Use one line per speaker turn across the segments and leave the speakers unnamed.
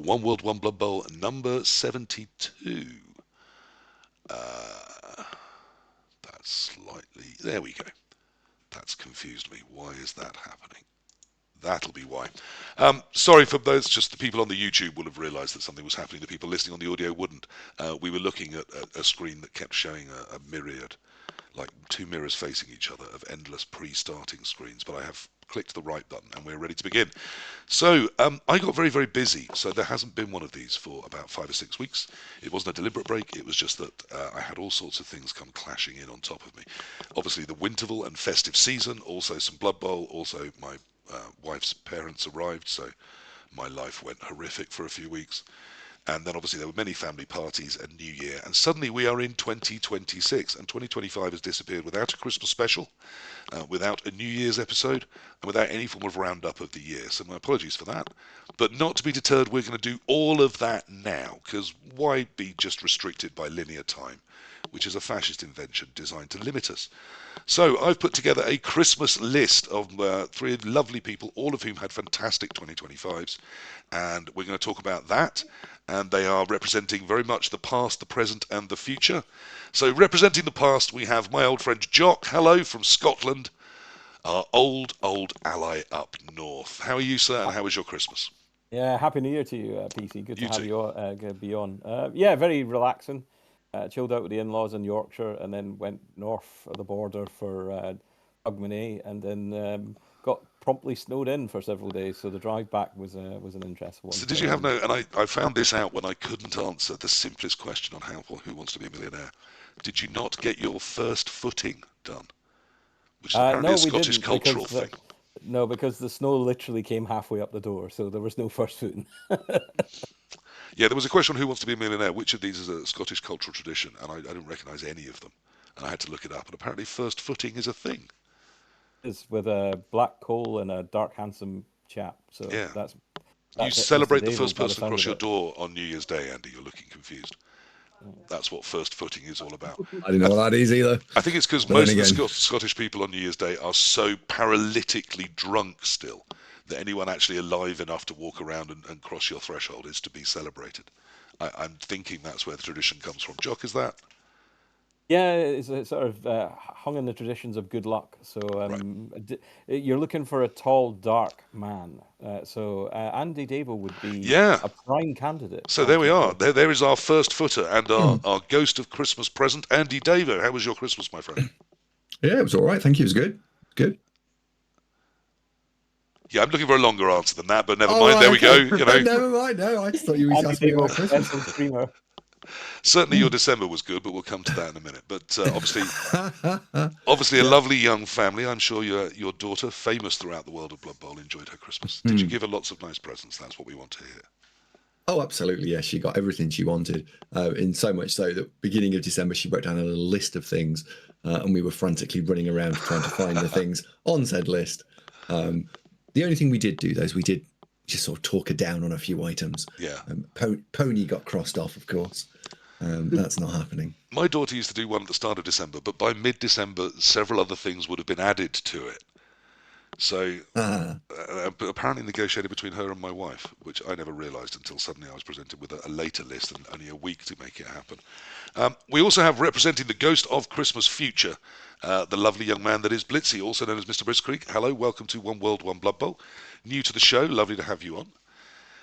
One World, One Blood Bowl, number 72. That's slightly... There we go. That's confused me. Why is that happening? That'll be why. Sorry for those, just the people on the YouTube will have realised that something was happening. The people listening on the audio wouldn't. We were looking at a screen that kept showing a myriad, like two mirrors facing each other of endless pre-starting screens, but I have clicked the right button and we're ready to begin. So I got very, very busy, so there hasn't been one of these for about 5 or 6 weeks. It wasn't a deliberate break, it was just that I had all sorts of things come clashing in on top of me. Obviously the Winterval and festive season, also some Blood Bowl, also my wife's parents arrived, so my life went horrific for a few weeks. And then obviously there were many family parties and New Year, and suddenly we are in 2026, and 2025 has disappeared without a Christmas special, without a New Year's episode, and without any form of roundup of the year. So my apologies for that. But not to be deterred, we're going to do all of that now, because why be just restricted by linear time, which is a fascist invention designed to limit us. So I've put together a Christmas list of 3 lovely people, all of whom had fantastic 2025s, and we're going to talk about that. And they are representing very much the past, the present, and the future. So representing the past, we have my old friend Jock. Hello from Scotland, our old ally up north. How are you, sir, and how was your Christmas?
Yeah, Happy New Year to you, PC. Good to
You
have
too.
you be on. Yeah, very relaxing. Chilled out with the in-laws in Yorkshire, and then went north of the border for Hogmanay, and then got promptly snowed in for several days. So the drive back was an interesting one.
So did you have no, and I found this out when I couldn't answer the simplest question on Who Wants to Be a Millionaire. Did you not get your first footing done? Which is apparently
No,
a
we
Scottish
didn't
cultural thing.
because the snow literally came halfway up the door, so there was no first footing.
Yeah, there was a question on Who Wants to Be a Millionaire, which of these is a Scottish cultural tradition, and I didn't recognise any of them. And I had to look it up, and apparently first footing is a thing.
Is with a black coal and a dark, handsome chap. So
Yeah. You
that's it, Mr.
celebrate the
Davo,
first
by the
person
sound
across
of
your
it.
door on New Year's Day, Andy. You're looking confused. That's what first footing is all about.
I didn't know what that is either.
I think it's because
But
most
then
of the
again,
Scottish people on New Year's Day are so paralytically drunk still that anyone actually alive enough to walk around and cross your threshold is to be celebrated. I'm thinking that's where the tradition comes from. Jock, is that?
Yeah, it's sort of hung in the traditions of good luck. So
Right.
you're looking for a tall, dark man. So AndyDavo would be
Yeah.
a prime candidate,
So
I
there we
should
are.
say.
There is our first footer and our ghost of Christmas present, AndyDavo. How was your Christmas, my friend?
yeah, it was all right. Thank you. It was good. Good.
Yeah, I'm looking for a longer answer than that, but never
Oh,
mind.
right,
There we go.
okay.
You know,
Never mind. No, I just thought you were asking me
AndyDavo,
about Christmas.
professional screamer.
certainly your December was good, but we'll come to that in a minute. But obviously a
Yeah.
lovely young family. I'm sure your daughter, famous throughout the world of Blood Bowl, enjoyed her Christmas. Did you give her lots of nice presents? That's what we want to hear.
Oh, absolutely. Yeah, she got everything she wanted. In so much so that beginning of December, she wrote down a little list of things, and we were frantically running around trying to find the things on said list. The only thing we did do, though, is we did just sort of talk her down on a few items.
Yeah.
Pony got crossed off, of course. That's not happening.
My daughter used to do one at the start of December, but by mid-December, several other things would have been added to it. So apparently negotiated between her and my wife, which I never realised until suddenly I was presented with a later list and only a week to make it happen. We also have representing the ghost of Christmas future, the lovely young man that is Blitzy, also known as Mr. Blitzkrieg. Hello, welcome to One World, One Blood Bowl. New to the show, lovely to have you on.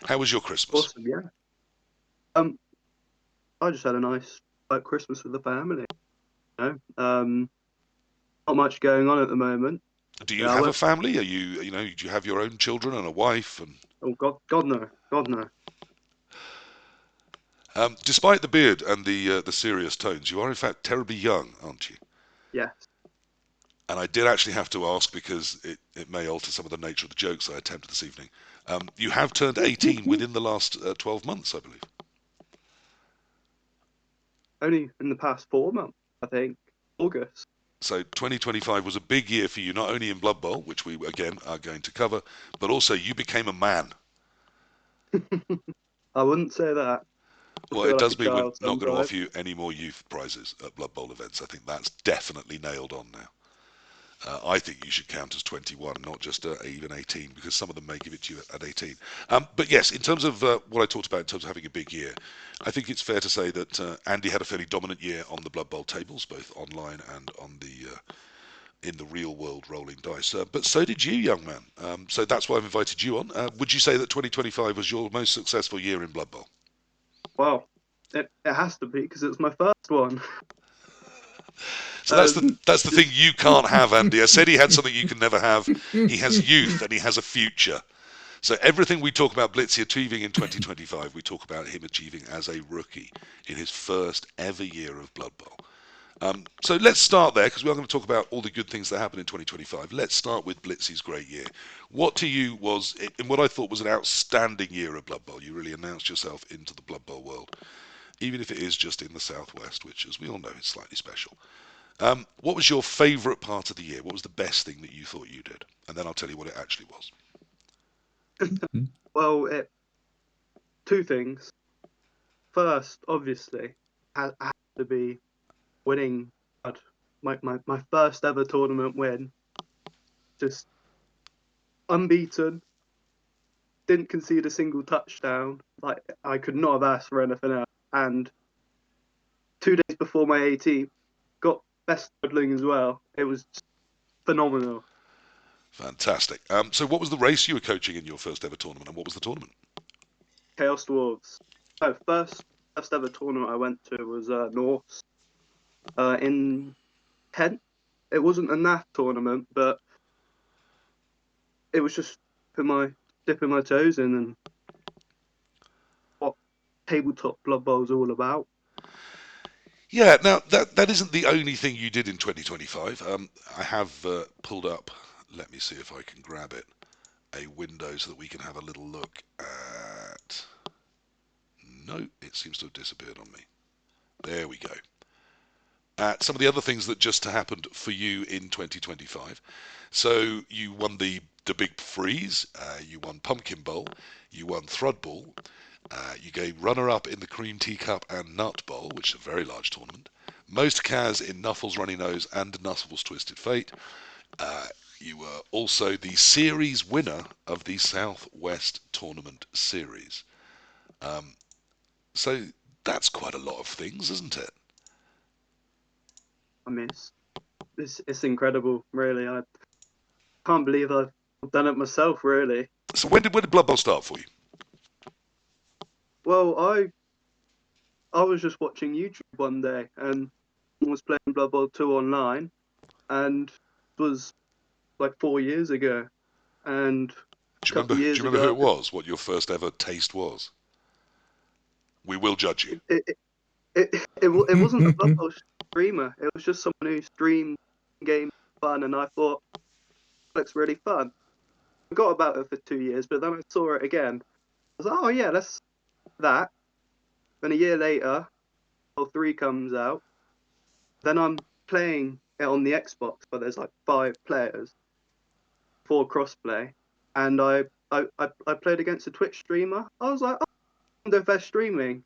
How was your Christmas?
Awesome, yeah. I just had a nice Christmas with the family. You know, not much going on at the moment.
Do you have a family? Are you do you have your own children and a wife? And
oh God no, God no.
Despite the beard and the serious tones, you are in fact terribly young, aren't you?
Yes.
And I did actually have to ask because it may alter some of the nature of the jokes I attempted this evening. You have turned 18 within the last 12 months, I believe.
Only in the past 4 months, I think. August.
So 2025 was a big year for you, not only in Blood Bowl, which we again are going to cover, but also you became a man.
I wouldn't say that.
Well, it does mean we're not going to offer you any more youth prizes at Blood Bowl events. I think that's definitely nailed on now. I think you should count as 21, not just even 18, because some of them may give it to you at 18. But yes, in terms of what I talked about in terms of having a big year, I think it's fair to say that Andy had a fairly dominant year on the Blood Bowl tables, both online and on the in the real world rolling dice. But so did you, young man. So that's why I've invited you on. Would you say that 2025 was your most successful year in Blood Bowl?
Well, it has to be because it's my first one.
So that's the thing you can't have, Andy. I said he had something you can never have. He has youth and he has a future. So everything we talk about Blitzy achieving in 2025, we talk about him achieving as a rookie in his first ever year of Blood Bowl. So let's start there, because we are going to talk about all the good things that happened in 2025. Let's start with Blitzy's great year. What to you was, in what I thought was an outstanding year of Blood Bowl? You really announced yourself into the Blood Bowl world, even if it is just in the Southwest, which, as we all know, is slightly special. What was your favourite part of the year? What was the best thing that you thought you did? And then I'll tell you what it actually was.
Well, two things. First, obviously, has to be winning my first ever tournament win. Just unbeaten, didn't concede a single touchdown. Like, I could not have asked for anything else. And 2 days before my 18th, got best woodling as well. It was phenomenal.
Fantastic. So what was the race you were coaching in your first ever tournament, and what was the tournament?
Chaos Dwarves. Oh, first ever tournament I went to was Norse in Kent. It wasn't a NAF tournament, but it was just dipping my toes in and what tabletop Blood Bowl is all about.
Yeah, now that isn't the only thing you did in 2025. I have pulled up, let me see if I can grab it, a window so that we can have a little look at... No, it seems to have disappeared on me. There we go. Some of the other things that just happened for you in 2025. So you won the Big Freeze, you won Pumpkin Bowl, you won Thrud Bowl, you gave runner-up in the Cream Tea Cup and Nut Bowl, which is a very large tournament. Most Kaz in Nuffle's Runny Nose and Nuffle's Twisted Fate. You were also the series winner of the Southwest Tournament Series. So that's quite a lot of things, isn't it?
I mean, it's incredible, really. I can't believe I've done it myself, really.
So when did Blood Bowl start for you?
Well, I was just watching YouTube one day and was playing Blood Bowl 2 online, and it was like 4 years ago. And
Do
a couple of
you
years
remember who
ago,
it was? What your first ever taste was? We will judge you.
it wasn't a Blood Bowl streamer. It was just someone who streamed game fun, and I thought it looks really fun. Forgot about it for 2 years, but then I saw it again. I was like, oh yeah, that's that. Then a year later, Blood 3 comes out. Then I'm playing it on the Xbox, but there's like 5 players, 4 crossplay, and I played against a Twitch streamer. I was like, oh, I wonder if they're streaming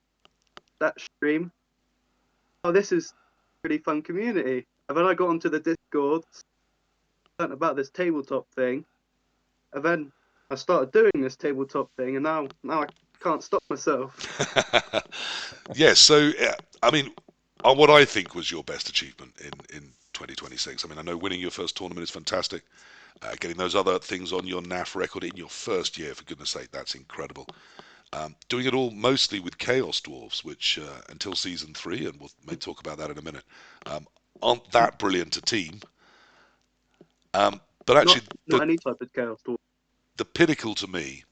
that stream. Oh, this is a pretty fun community. And then I got onto the Discord, learned about this tabletop thing, and then I started doing this tabletop thing, and now I can't stop myself.
Yes, so I mean, what I think was your best achievement in 2026. I mean, I know winning your first tournament is fantastic. Getting those other things on your NAF record in your first year, for goodness sake, that's incredible. Doing it all mostly with Chaos Dwarves, which until season 3, and we'll may talk about that in a minute, aren't that brilliant a team. But actually,
Not any type of chaos talk.
the pinnacle to me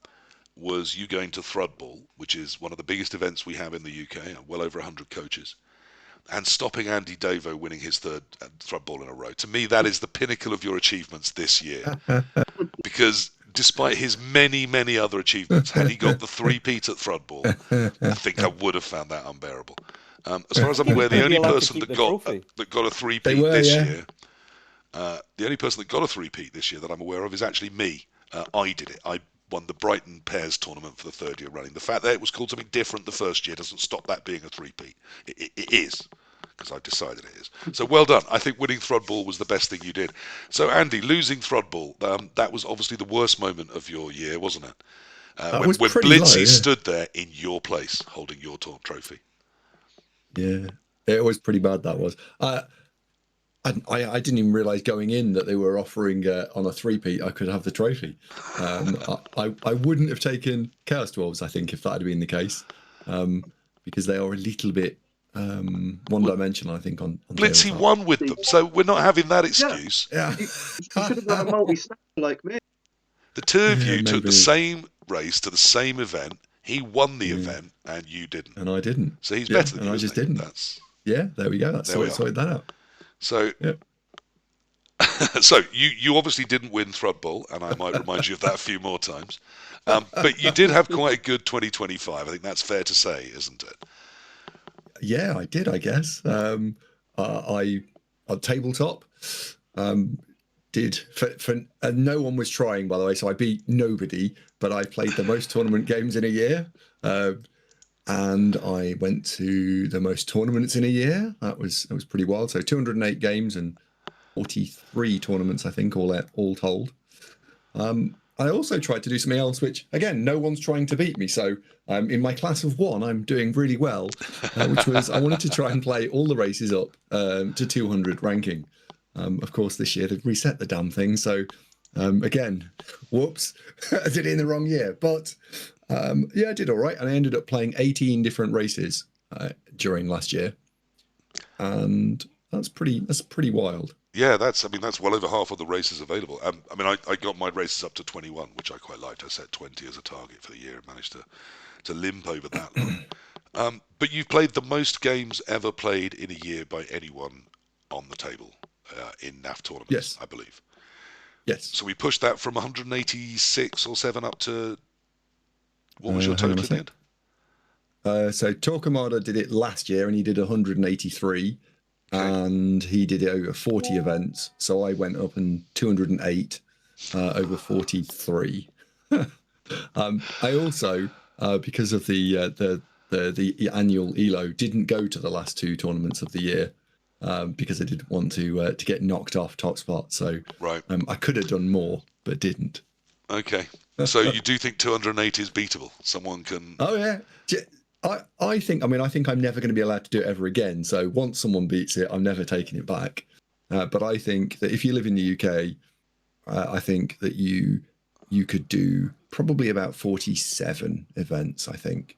was you going to Thrud Bowl, which is one of the biggest events we have in the UK, well over 100 coaches, and stopping AndyDavo winning his third Thrud Bowl in a row. To me, that is the pinnacle of your achievements this year. Because despite his many, many other achievements, had he got the three-peat at Thrud Bowl, I think I would have found that unbearable. As far as I'm aware, the only person that got a three-peat this year, the only person that got a three-peat this year that I'm aware of is actually me. I did it. I won the Brighton Pairs tournament for the third year running. The fact that it was called something different the first year doesn't stop that being a three-peat. It is. because I've decided it is. So well done. I think winning Thrudball was the best thing you did. So Andy, losing Thrudball, that was obviously the worst moment of your year, wasn't it? When
was pretty
Blitzy
low, yeah.
stood there in your place holding your trophy.
Yeah, it was pretty bad. That was. I didn't even realise going in that they were offering on a 3-peat I could have the trophy. I wouldn't have taken Chaos Dwarves, I think, if that had been the case, because they are a little bit one-dimensional, I think, on
Blitzy
tabletop.
won with them, so we're not having that excuse.
Yeah.
You should have got a multi-stack like me.
The two of
Yeah,
you took the
maybe.
same race to the same event. He won the event, and you didn't.
And I didn't.
So he's better than you,
and I just
isn't he?
didn't. Yeah, there we go. That's
There we
sorted that out.
So,
Yeah.
so you obviously didn't win Thrudball, and I might remind you of that a few more times. But you did have quite a good 2025. I think that's fair to say, isn't it?
Yeah, I did, I guess. I on tabletop did for no one was trying, by the way, so I beat nobody, but I played the most tournament games in a year, and I went to the most tournaments in a year. That was pretty wild. So 208 games and 43 tournaments, I think, all told. I also tried to do something else, which, again, no one's trying to beat me. So in my class of 1, I'm doing really well, which was I wanted to try and play all the races up to 200 ranking. Of course, this year they've reset the damn thing. So, again, whoops, I did it in the wrong year. But, yeah, I did all right. And I ended up playing 18 different races during last year. And that's pretty wild.
Yeah, that's well over half of the races available. I got my races up to 21, which I quite liked. I set 20 as a target for the year and managed to limp over that line. But you've played the most games ever played in a year by anyone on the table in NAF tournaments,
Yes.
I believe.
Yes.
So we pushed that from 186 or 7 up to, what was your total in the end?
So Torquemada did it last year and he did 183. Okay. And he did it over 40 events. So I went up in 208 over 43. I also, because of the annual ELO, didn't go to the last 2 tournaments of the year because I didn't want to get knocked off top spot. So
right.
I could have done more, but didn't.
Okay. So you do think 208 is beatable? Someone can...
Oh, yeah. I think I'm never going to be allowed to do it ever again. So once someone beats it, I'm never taking it back. But I think that if you live in the UK, I think that you could do probably about 47 events, I think.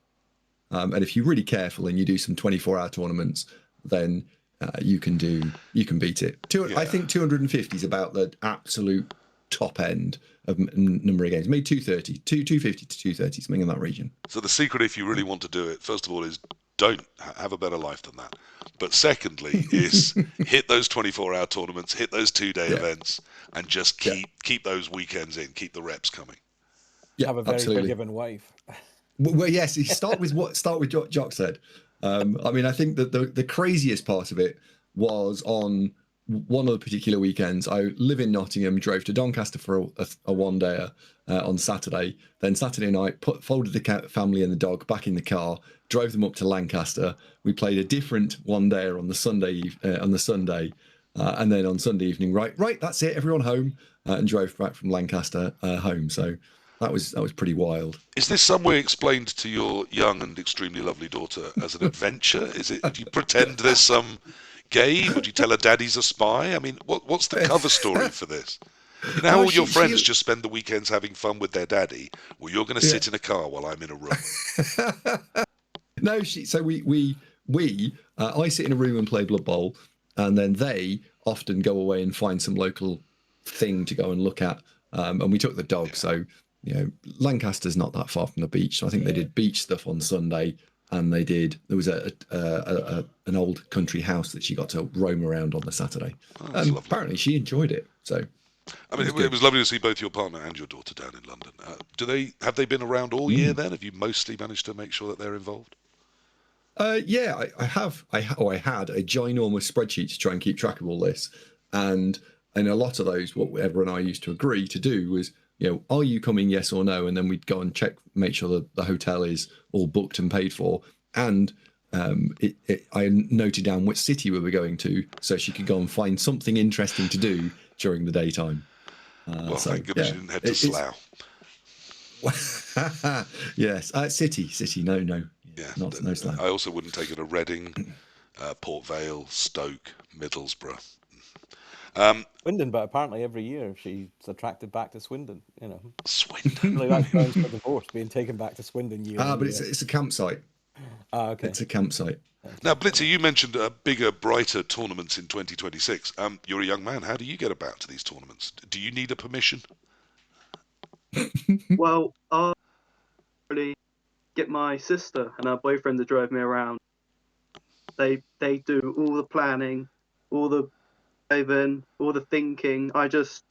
And if you're really careful and you do some 24-hour tournaments, then you can beat it. I think 250 is about the absolute top end of number of games. Maybe 250 to 230, something in that region.
So the secret, if you really want to do it, first of all, is don't have a better life than that. But secondly, is hit those 24-hour tournaments, hit those 2-day events, and just keep those weekends in, keep the reps coming.
Yeah, have a very forgiving wife.
Well, yes. Start with what Jock said. I think that the craziest part of it was on one of the particular weekends. I live in Nottingham, drove to Doncaster for a one-dayer on Saturday. Then Saturday night, folded the family and the dog back in the car, drove them up to Lancaster. We played a different one-dayer on the Sunday, and then on Sunday evening, right, that's it, everyone home, and drove back from Lancaster home. So that was pretty wild.
Is this some way explained to your young and extremely lovely daughter as an adventure? Is it? Do you pretend there's some game? Would you tell her daddy's a spy? I mean, what's the cover story for this? You know how all your friends just spend the weekends having fun with their daddy? Well, you're going to sit in a car while I'm in a room.
No, I sit in a room and play Blood Bowl, and then they often go away and find some local thing to go and look at. And we took the dog, so Lancaster's not that far from the beach. So I think they did beach stuff on Sunday. And there was an old country house that she got to roam around on the Saturday. And apparently she enjoyed it. So
it was lovely to see both your partner and your daughter down in London. Have they been around all year then? Have you mostly managed to make sure that they're involved?
Yeah, I have. I had a ginormous spreadsheet to try and keep track of all this. And a lot of those, what everyone and I used to agree to do was, are you coming, yes or no? And then we'd go and check, make sure that the hotel is all booked and paid for. And I noted down which city we were going to, so she could go and find something interesting to do during the daytime.
Well,
So,
thank goodness
yeah,
you didn't head to
it's yes, city. No,
Yeah,
not no Slough.
I also wouldn't take it to Reading, Port Vale, Stoke, Middlesbrough.
Swindon, but apparently every year she's attracted back to Swindon.
Swindon.
Like that's grounds for divorce, being taken back to Swindon year on
But
year.
it's a campsite.
Okay.
It's a campsite.
Now, Blitzy, you mentioned bigger, brighter tournaments in 2026. You're a young man. How do you get about to these tournaments? Do you need a permission?
Well, I really get my sister and her boyfriend to drive me around. They do all the planning, all the driving, all the thinking. I just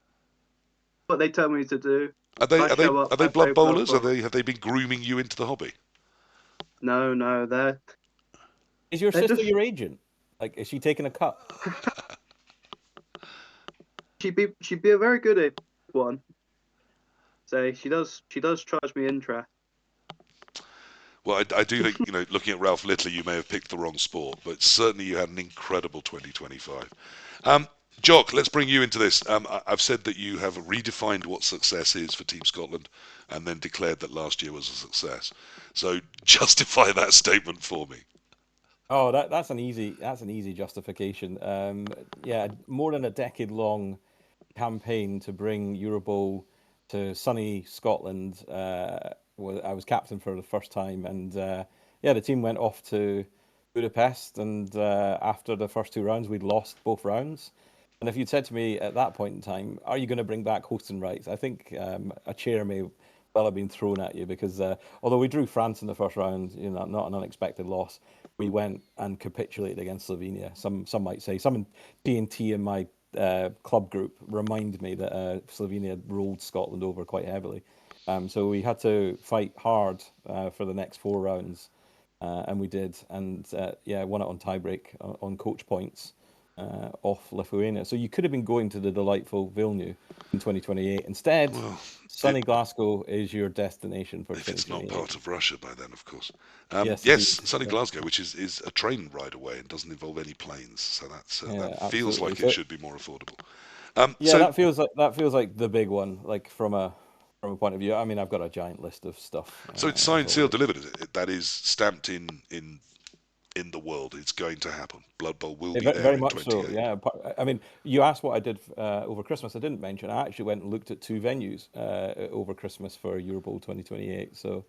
what they tell me to do.
Are they
I
are they
show up.
are they
I play
blood
Blood
bowlers?
Bowl.
Have they been grooming you into the hobby?
No,
Is your
they're
sister
just
your agent? Like, is she taking a cut?
she'd be a very good one. So she does charge me interest.
Well, I do think, looking at Ralph Littler, you may have picked the wrong sport, but certainly you had an incredible 2025. Jock, let's bring you into this. I've said that you have redefined what success is for Team Scotland and then declared that last year was a success. So justify that statement for me.
Oh, that's an easy justification. Yeah, more than a decade long campaign to bring Eurobowl to sunny Scotland. I was captain for the first time, and yeah, the team went off to Budapest, and after the first two rounds, we'd lost both rounds. And if you'd said to me at that point in time, "Are you going to bring back hosting rights?" I think a chair may well have been thrown at you because although we drew France in the first round, not an unexpected loss, we went and capitulated against Slovenia. Some might say some in TNT in my club group remind me that Slovenia rolled Scotland over quite heavily. So we had to fight hard for the next four rounds, and we did. And yeah, won it on tiebreak on coach points off Lithuania. So you could have been going to the delightful Vilnius in 2028. Instead,
Well,
sunny Glasgow is your destination for
if it's not
2028.
part of Russia by then, of course.
Yes,
Yes,
indeed.
sunny Glasgow, which is a train ride away and doesn't involve any planes, so
Yeah,
that feels
absolutely.
like it
So
should be more affordable.
yeah,
So
that feels like the big one, like from a point of view. I mean, I've got a giant list of stuff.
it's
As
signed, sealed,
always.
delivered. Is it? That is stamped in the world. It's going to happen. Blood Bowl will
Yeah,
be there
very
in
much so.
28.
Yeah, I mean, you asked what I did over Christmas. I didn't mention. I actually went and looked at two venues over Christmas for Eurobowl 2028. So,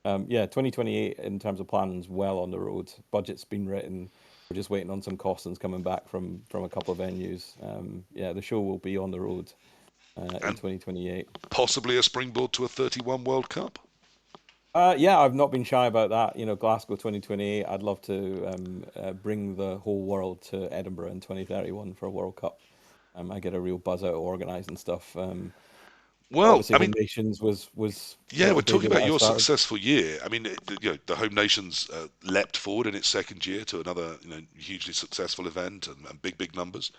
yeah, 2028 in terms of plans, well on the road. Budget's been written. We're just waiting on some costings coming back from a couple of venues. Yeah, the show will be on the road in
And
2028.
possibly a springboard to a 31 World Cup.
Yeah, I've not been shy about that. Glasgow 2028. I'd love to bring the whole world to Edinburgh in 2031 for a World Cup. I get a real buzz out of organising stuff.
Well,
Obviously,
I
Home
mean,
Nations was a
yeah, we're
little
talking
baby that
about
I
your
started.
successful year. I mean, the Home Nations leapt forward in its second year to another, hugely successful event and big numbers.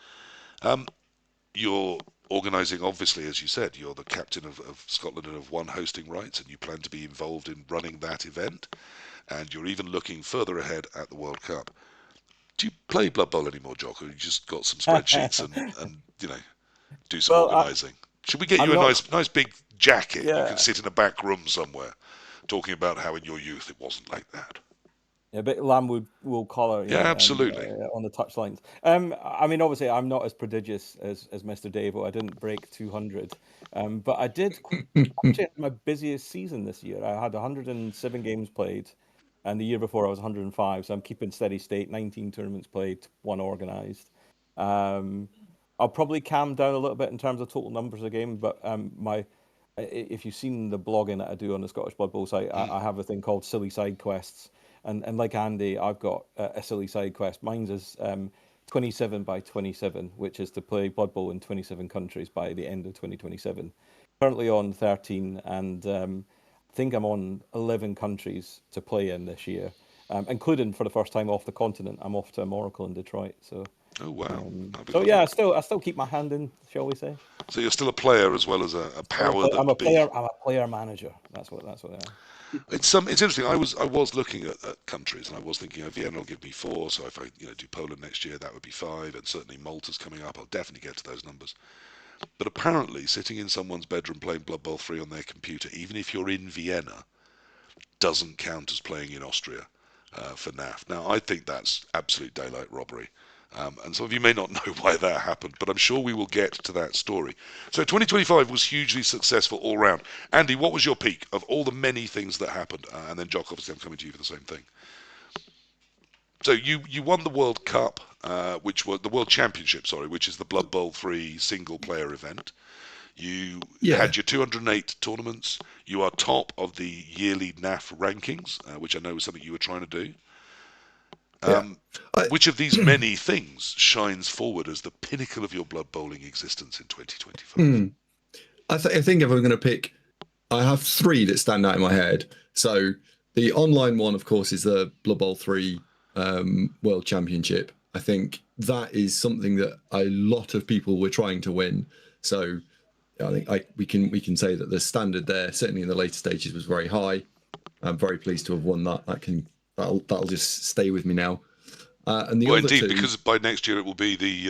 You're organising, obviously, as you said, you're the captain of Scotland and have won hosting rights, and you plan to be involved in running that event. And you're even looking further ahead at the World Cup. Do you play Blood Bowl anymore, Jock, or you just got some spreadsheets and do some
Well,
organising? Should we get
I'm
you a
not.
nice big jacket and you can
Yeah,
sit in a back room somewhere talking about how in your youth it wasn't like that?
a bit lambwood wool collar,
Yeah, absolutely.
on the touchlines. I mean, obviously, I'm not as prodigious as Mr. Davo. I didn't break 200, but I did actually had my busiest season this year. I had 107 games played, and the year before I was 105. So I'm keeping steady state. 19 tournaments played, one organised. Um, I'll probably calm down a little bit in terms of total numbers of game, but if you've seen the blogging that I do on the Scottish Blood Bowl site,
Mm.
I have a thing called Silly Side Quests, and like Andy, I've got a silly side quest. Mine's is 27 by 27, which is to play Blood Bowl in 27 countries by the end of 2027. Currently on 13, and I think I'm on 11 countries to play in this year, including for the first time off the continent. I'm off to Monaco and Detroit, so
Oh wow.
So yeah, I still keep my hand in, shall we say?
So you're still a player as well as a power that
I'm a
would be.
player. I'm a player manager. That's what I am.
It's interesting. I was looking at countries, and I was thinking, Vienna will give me 4. So if I do Poland next year, that would be 5, and certainly Malta's coming up. I'll definitely get to those numbers. But apparently, sitting in someone's bedroom playing Blood Bowl 3 on their computer, even if you're in Vienna, doesn't count as playing in Austria for NAF. Now, I think that's absolute daylight robbery. And some of you may not know why that happened, but I'm sure we will get to that story. So 2025 was hugely successful all round. Andy, what was your peak of all the many things that happened? And then Jock, obviously I'm coming to you for the same thing. So you won the World Cup, which was the World Championship, sorry, which is the Blood Bowl 3 single player event. You had your 208 tournaments. You are top of the yearly NAF rankings, which I know was something you were trying to do. Which of these many things shines forward as the pinnacle of your Blood Bowling existence in 2025?
I think if I'm going to pick, I have 3 that stand out in my head. So the online one, of course, is the Blood Bowl 3 World Championship. I think that is something that a lot of people were trying to win. So I think we can say that the standard there, certainly in the later stages, was very high. I'm very pleased to have won that. That'll just stay with me now. And the
Well,
other
indeed,
2,
because by next year it will be the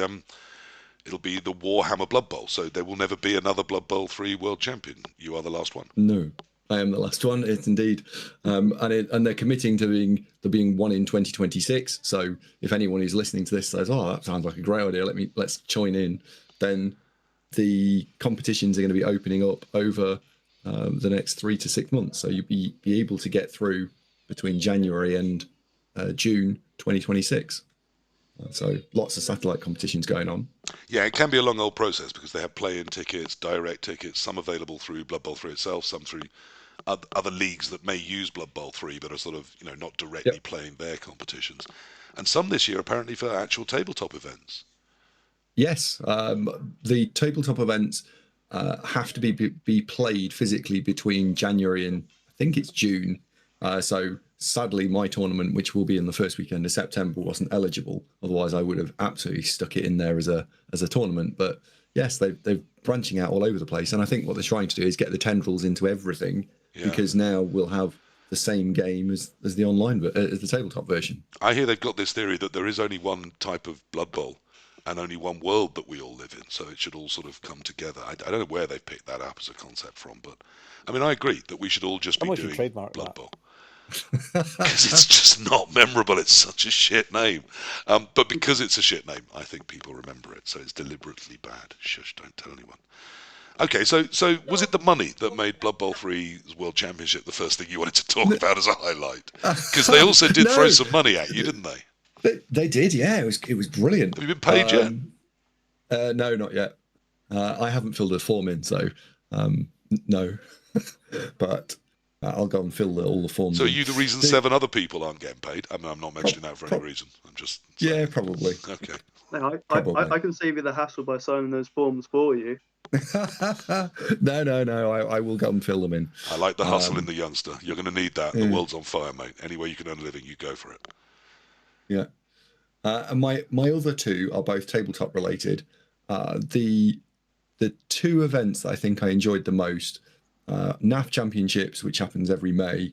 Warhammer Blood Bowl, so there will never be another Blood Bowl 3 World Champion. You are the last one.
No, I am the last one. It's indeed, and they're committing to being one in 2026. So if anyone who's listening to this says, "Oh, that sounds like a great idea," let's join in. Then the competitions are going to be opening up over the next 3 to 6 months. So you'll be able to get through between January and June 2026. So lots of satellite competitions going on.
Yeah, it can be a long old process because they have play-in tickets, direct tickets, some available through Blood Bowl 3 itself, some through other leagues that may use Blood Bowl 3 but are sort of, not directly playing their competitions. And some this year apparently for actual tabletop events.
Yes, the tabletop events have to be played physically between January and I think it's June. So sadly, my tournament, which will be in the first weekend of September, wasn't eligible. Otherwise, I would have absolutely stuck it in there as a tournament. But yes, they're branching out all over the place, and I think what they're trying to do is get the tendrils into everything because now we'll have the same game as the online, as the tabletop version.
I hear they've got this theory that there is only one type of Blood Bowl and only one world that we all live in, so it should all sort of come together. I don't know where they've picked that up as a concept from, but I mean, I agree that we should all just be doing Blood Bowl. Because it's just not memorable. It's such a shit name. But because it's a shit name, I think people remember it, so it's deliberately bad. Shush, don't tell anyone. Okay, so was it the money that made Blood Bowl 3's World Championship the first thing you wanted to talk about as a highlight? Because they also did throw some money at you, didn't they?
They did, yeah. It was brilliant.
Have you been paid yet?
No, not yet. I haven't filled a form in, so no. But I'll go and fill all the forms.
So are you the reason 7 other people aren't getting paid? I mean, I'm not mentioning that for any reason. I'm just saying.
Yeah, probably.
Okay.
No, I can save you the hassle by signing those forms for you.
No. I will go and fill them in.
I like the hustle in the youngster. You're going to need that. The world's on fire, mate. Any way you can earn a living, you go for it.
Yeah. And my other 2 are both tabletop related. The 2 events that I think I enjoyed the most, NAF Championships, which happens every May,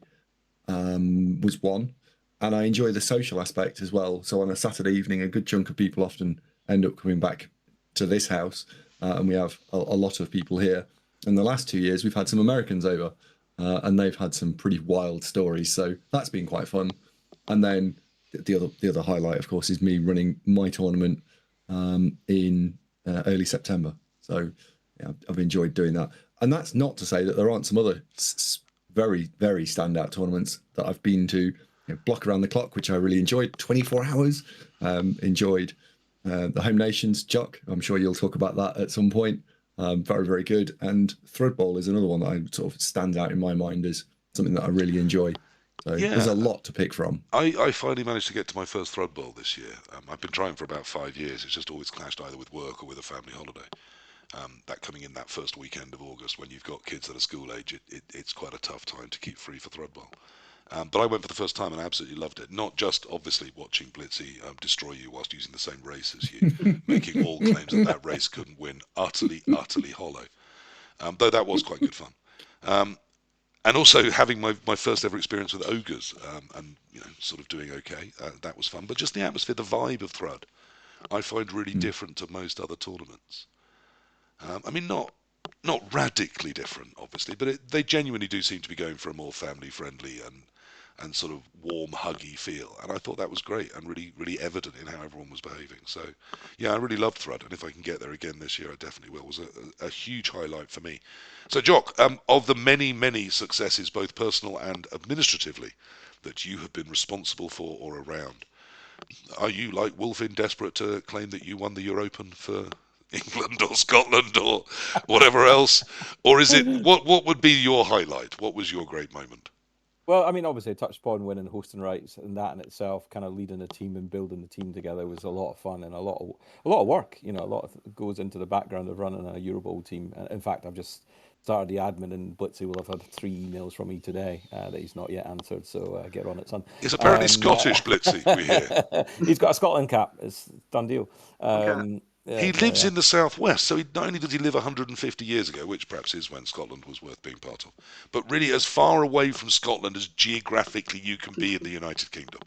was one. And I enjoy the social aspect as well. So on a Saturday evening, a good chunk of people often end up coming back to this house. And we have a lot of people here. In the last 2 years, we've had some Americans over. And they've had some pretty wild stories. So that's been quite fun. And then the other highlight, of course, is me running my tournament in early September. So yeah, I've enjoyed doing that. And that's not to say that there aren't some other very, very standout tournaments that I've been to. Block Around the Clock, which I really enjoyed, 24 hours. Enjoyed the Home Nations, Jock. I'm sure you'll talk about that at some point. Very, very good. And Thread Bowl is another one that I sort of stands out in my mind as something that I really enjoy. So there's a lot to pick from.
I finally managed to get to my first Thread Bowl this year. I've been trying for about 5 years. It's just always clashed either with work or with a family holiday. That coming in that first weekend of August when you've got kids that are school age, it's quite a tough time to keep free for Thread Bowl. But I went for the first time and I absolutely loved it. Not just, obviously, watching Blitzy destroy you whilst using the same race as you, making all claims that that race couldn't win, utterly, utterly hollow. Though that was quite good fun. And also having my first ever experience with ogres, and sort of doing okay. That was fun. But just the atmosphere, the vibe of Thrud, I find really different to most other tournaments. I mean, not radically different, obviously, but they genuinely do seem to be going for a more family-friendly and sort of warm, huggy feel. And I thought that was great and really, really evident in how everyone was behaving. So, yeah, I really loved Thrud, and if I can get there again this year, I definitely will. It was a huge highlight for me. So, Jock, of the many, many successes, both personal and administratively, that you have been responsible for or around, are you, like Wolfin, desperate to claim that you won the European for England or Scotland or whatever else? Or is it, what would be your highlight? What was your great moment?
Well, I mean, obviously, I touched upon winning hosting rights, and that in itself, kind of leading the team and building the team together, was a lot of fun and a lot of work. A lot goes into the background of running a Euro Bowl team. In fact, I've just started the admin, and Blitzy will have had 3 emails from me today that he's not yet answered. So get on it, son.
He's apparently Scottish, Blitzy, we hear.
He's got a Scotland cap. It's done deal.
Okay.
He lives in the southwest, so not only did he live 150 years ago, which perhaps is when Scotland was worth being part of, but really as far away from Scotland as geographically you can be in the United Kingdom,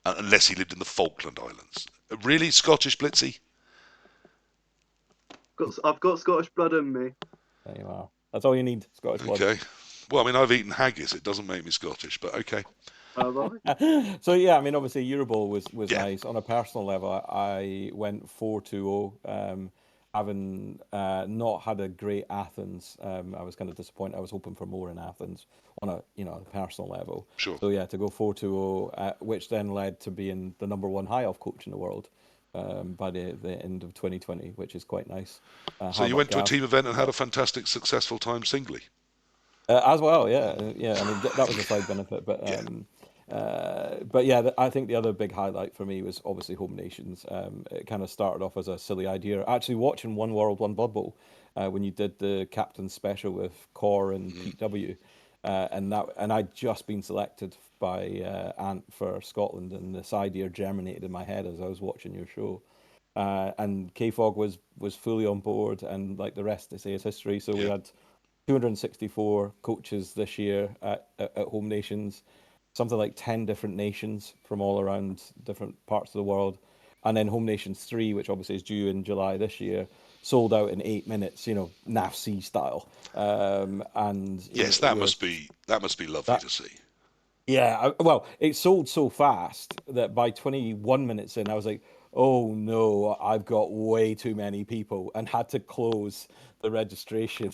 unless he lived in the Falkland Islands. Really, Scottish, Blitzy?
I've got Scottish blood in me.
There you are. That's all you need, Scottish blood.
Okay. Well, I mean, I've eaten haggis. It doesn't make me Scottish, but okay.
So yeah, I mean, obviously Euroball was
Yeah.
nice. On a personal level, I went 4-0, having not had a great Athens. I was kind of disappointed. I was hoping for more in Athens on a personal level.
Sure.
So yeah, to go 4-0, which then led to being the #1 high elf coach in the world by the end of 2020, which is quite nice.
So you went to a team event and had a fantastic, successful time singly.
As well, yeah. I mean, that was a side benefit, but but yeah, I think the other big highlight for me was obviously Home Nations. It kind of started off as a silly idea. Actually, watching One World, One Blood Bowl when you did the captain special with Core and Pete W, and I'd just been selected by Ant for Scotland, and this idea germinated in my head as I was watching your show. And K-Fog was fully on board, and like the rest, they say, is history. So we had 264 coaches this year at Home Nations, something like 10 different nations from all around different parts of the world. And then Home Nations 3, which obviously is due in July this year, sold out in 8 minutes, NAFC style. And
yes, that must be lovely to see.
Yeah, well, it sold so fast that by 21 minutes in, I was like, oh no, I've got way too many people, and had to close the registration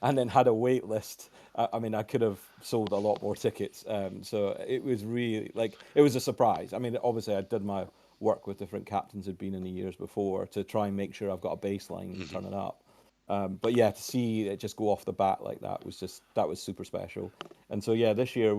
and then had a wait list. I mean, I could have sold a lot more tickets. So it was really it was a surprise. I mean, obviously I did my work with different captains who'd been in the years before to try and make sure I've got a baseline turning up. But yeah, to see it just go off the bat like that was super special. And so yeah, this year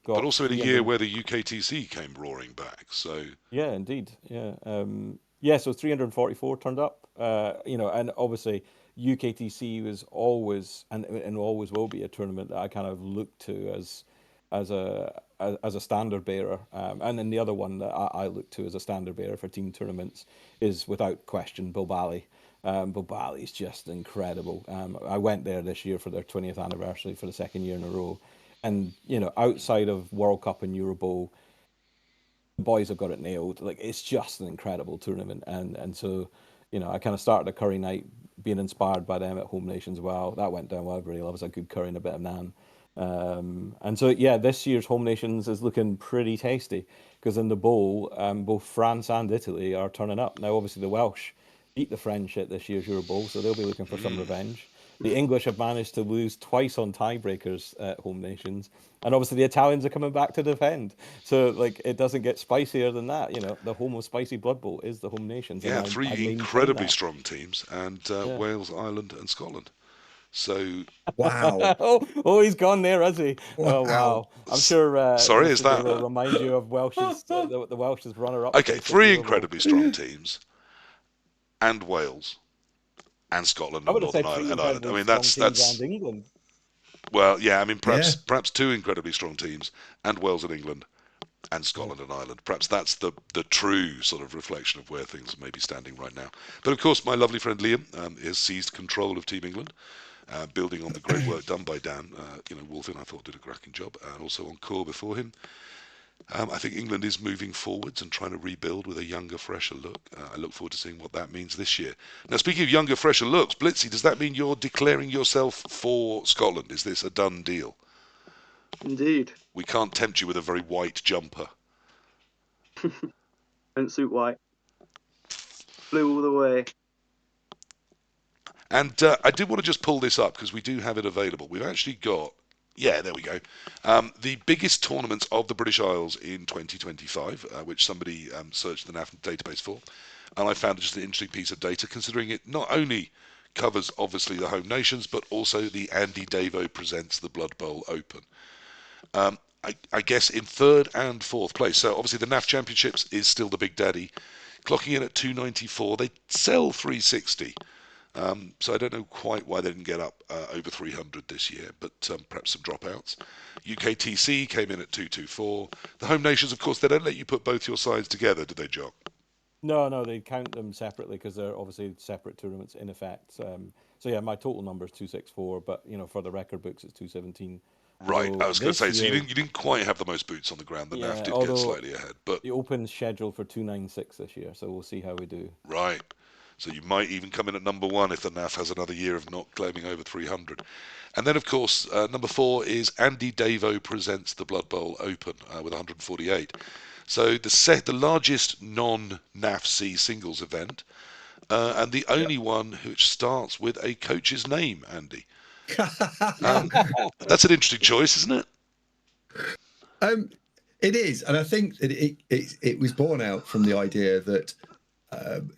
but also in a year where the UKTC came roaring back. So
yeah, indeed, yeah, so 344 turned up. And obviously UKTC was always and always will be a tournament that I kind of look to as a standard bearer. And then the other one that I look to as a standard bearer for team tournaments is without question Bilbali. Bilbali is just incredible. I went there this year for their 20th anniversary for the second year in a row. And, outside of World Cup and Euro Bowl, the boys have got it nailed. Like, it's just an incredible tournament. And so, I kind of started a curry night being inspired by them at Home Nations. Well, that went down well. Everybody loves a good curry and a bit of naan. And so, yeah, this year's Home Nations is looking pretty tasty because in the bowl, both France and Italy are turning up. Now, obviously, the Welsh beat the French at this year's Euro Bowl, so they'll be looking for some revenge. The English have managed to lose twice on tiebreakers at Home Nations, and obviously the Italians are coming back to defend. So, it doesn't get spicier than that. The home of spicy Blood Bowl is the Home Nations.
Yeah, three incredibly strong teams, and Wales, Ireland, and Scotland. So
wow.
oh, he's gone there, has he? Wow. Oh wow! I'm sure.
Sorry, is that?
Will remind you of Welsh's the Welsh's runner-up.
Okay, 3 incredibly strong teams, and Wales, and Scotland, and Northern Ireland. I mean, that's
and England.
Well, yeah, I mean, perhaps two incredibly strong teams, and Wales and England, and Scotland and Ireland. Perhaps that's the true sort of reflection of where things may be standing right now. But of course, my lovely friend Liam has seized control of Team England, building on the great work done by Dan. Wolfin, I thought, did a cracking job, and also on Core before him. I think England is moving forwards and trying to rebuild with a younger, fresher look. I look forward to seeing what that means this year. Now, speaking of younger, fresher looks, Blitzy, does that mean you're declaring yourself for Scotland? Is this a done deal?
Indeed.
We can't tempt you with a very white jumper.
And suit white. Blue all the way.
And I did want to just pull this up because we do have it available. We've actually got, yeah, there we go, the biggest tournaments of the British Isles in 2025, which somebody searched the NAF database for. And I found just an interesting piece of data, considering it not only covers, obviously, the home nations, but also the AndyDavo Presents the Blood Bowl Open. I guess in third and fourth place. So obviously the NAF Championships is still the big daddy, clocking in at 294. They sell 360. So I don't know quite why they didn't get up over 300 this year, but perhaps some dropouts. UKTC came in at 224. The home nations, of course, they don't let you put both your sides together, do they, Jock?
No, they count them separately because they're obviously separate tournaments in effect. So yeah, my total number is 264, but for the record books it's 217.
Right, I was going to say, so
year,
you didn't quite have the most boots on the ground. The NAF did get slightly ahead, but
the Open's scheduled for 296 this year, so we'll see how we do.
Right. So you might even come in at number one if the NAF has another year of not claiming over 300. And then, of course, number 4 is AndyDavo Presents the Blood Bowl Open with 148. So the largest non-NAF C singles event, and the only one which starts with a coach's name, Andy. That's an interesting choice, isn't it?
It is, and I think it was born out from the idea that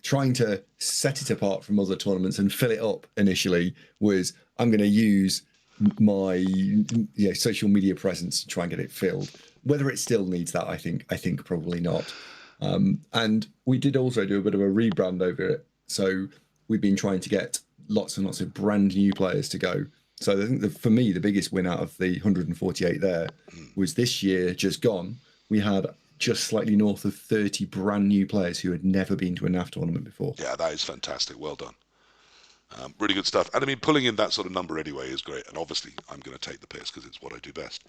trying to set it apart from other tournaments and fill it up initially was, I'm going to use my social media presence to try and get it filled. Whether it still needs that, I think probably not. And we did also do a bit of a rebrand over it. So we've been trying to get lots and lots of brand new players to go. So I think for me, the biggest win out of the 148 there was this year just gone. We had just slightly north of 30 brand new players who had never been to a NAF tournament before.
Yeah, that is fantastic. Well done. Really good stuff. And I mean, pulling in that sort of number anyway is great. And obviously, I'm going to take the piss because it's what I do best.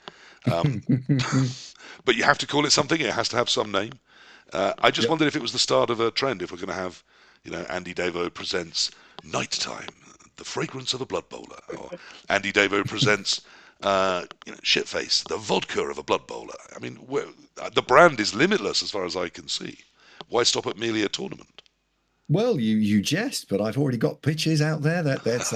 But you have to call it something. It has to have some name. I just wondered if it was the start of a trend, if we're going to have, AndyDavo Presents Nighttime, the fragrance of a blood bowler. Or AndyDavo Presents Shitface, the vodka of a blood bowler. I mean, the brand is limitless as far as I can see. Why stop at merely a tournament?
Well, you jest, but I've already got pitches out there. There's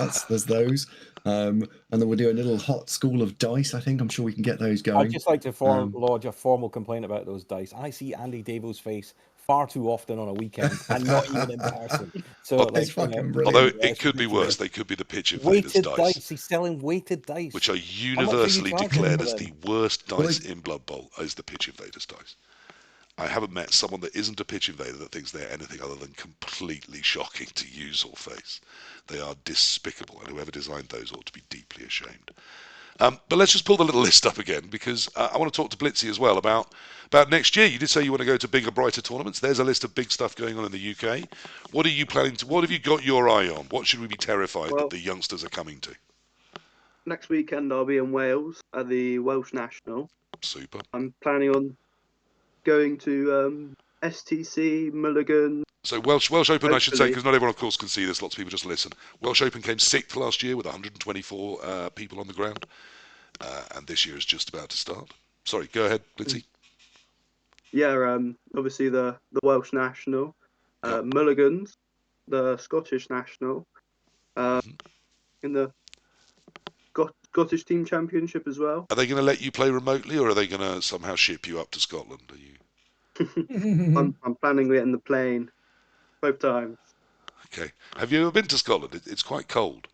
those. And then we'll do a little hot school of dice. I think I'm sure we can get those going.
I'd just like to lodge a formal complaint about those dice. I see AndyDavo's face far too often on a weekend, and not even in person. So
it's fucking brilliant.
Although it could be worse, they could be the pitch invaders
weighted dice. He's selling weighted dice,
which are universally declared as the worst dice in Blood Bowl, as the pitch invaders dice. I haven't met someone that isn't a pitch invader that thinks they're anything other than completely shocking to use or face. They are despicable, and whoever designed those ought to be deeply ashamed. But let's just pull the little list up again, because I want to talk to Blitzy as well about next year. You did say you want to go to bigger, brighter tournaments. There's a list of big stuff going on in the UK. What are you planning to? What have you got your eye on? What should we be terrified that the youngsters are coming to?
Next weekend I'll be in Wales at the Welsh National.
Super.
I'm planning on going to STC, Mulligan.
So Welsh Open, I should say, because not everyone, of course, can see this. Lots of people just listen. Welsh Open came 6th last year with 124 people on the ground. And this year is just about to start. Sorry, go ahead, Blitzy.
Yeah, obviously the Welsh National. Mulligan's, the Scottish National. In the Scottish Team Championship as well.
Are they going to let you play remotely, or are they going to somehow ship you up to Scotland? Are you?
I'm planning to get in the plane both times.
Okay. Have you ever been to Scotland? It's quite cold.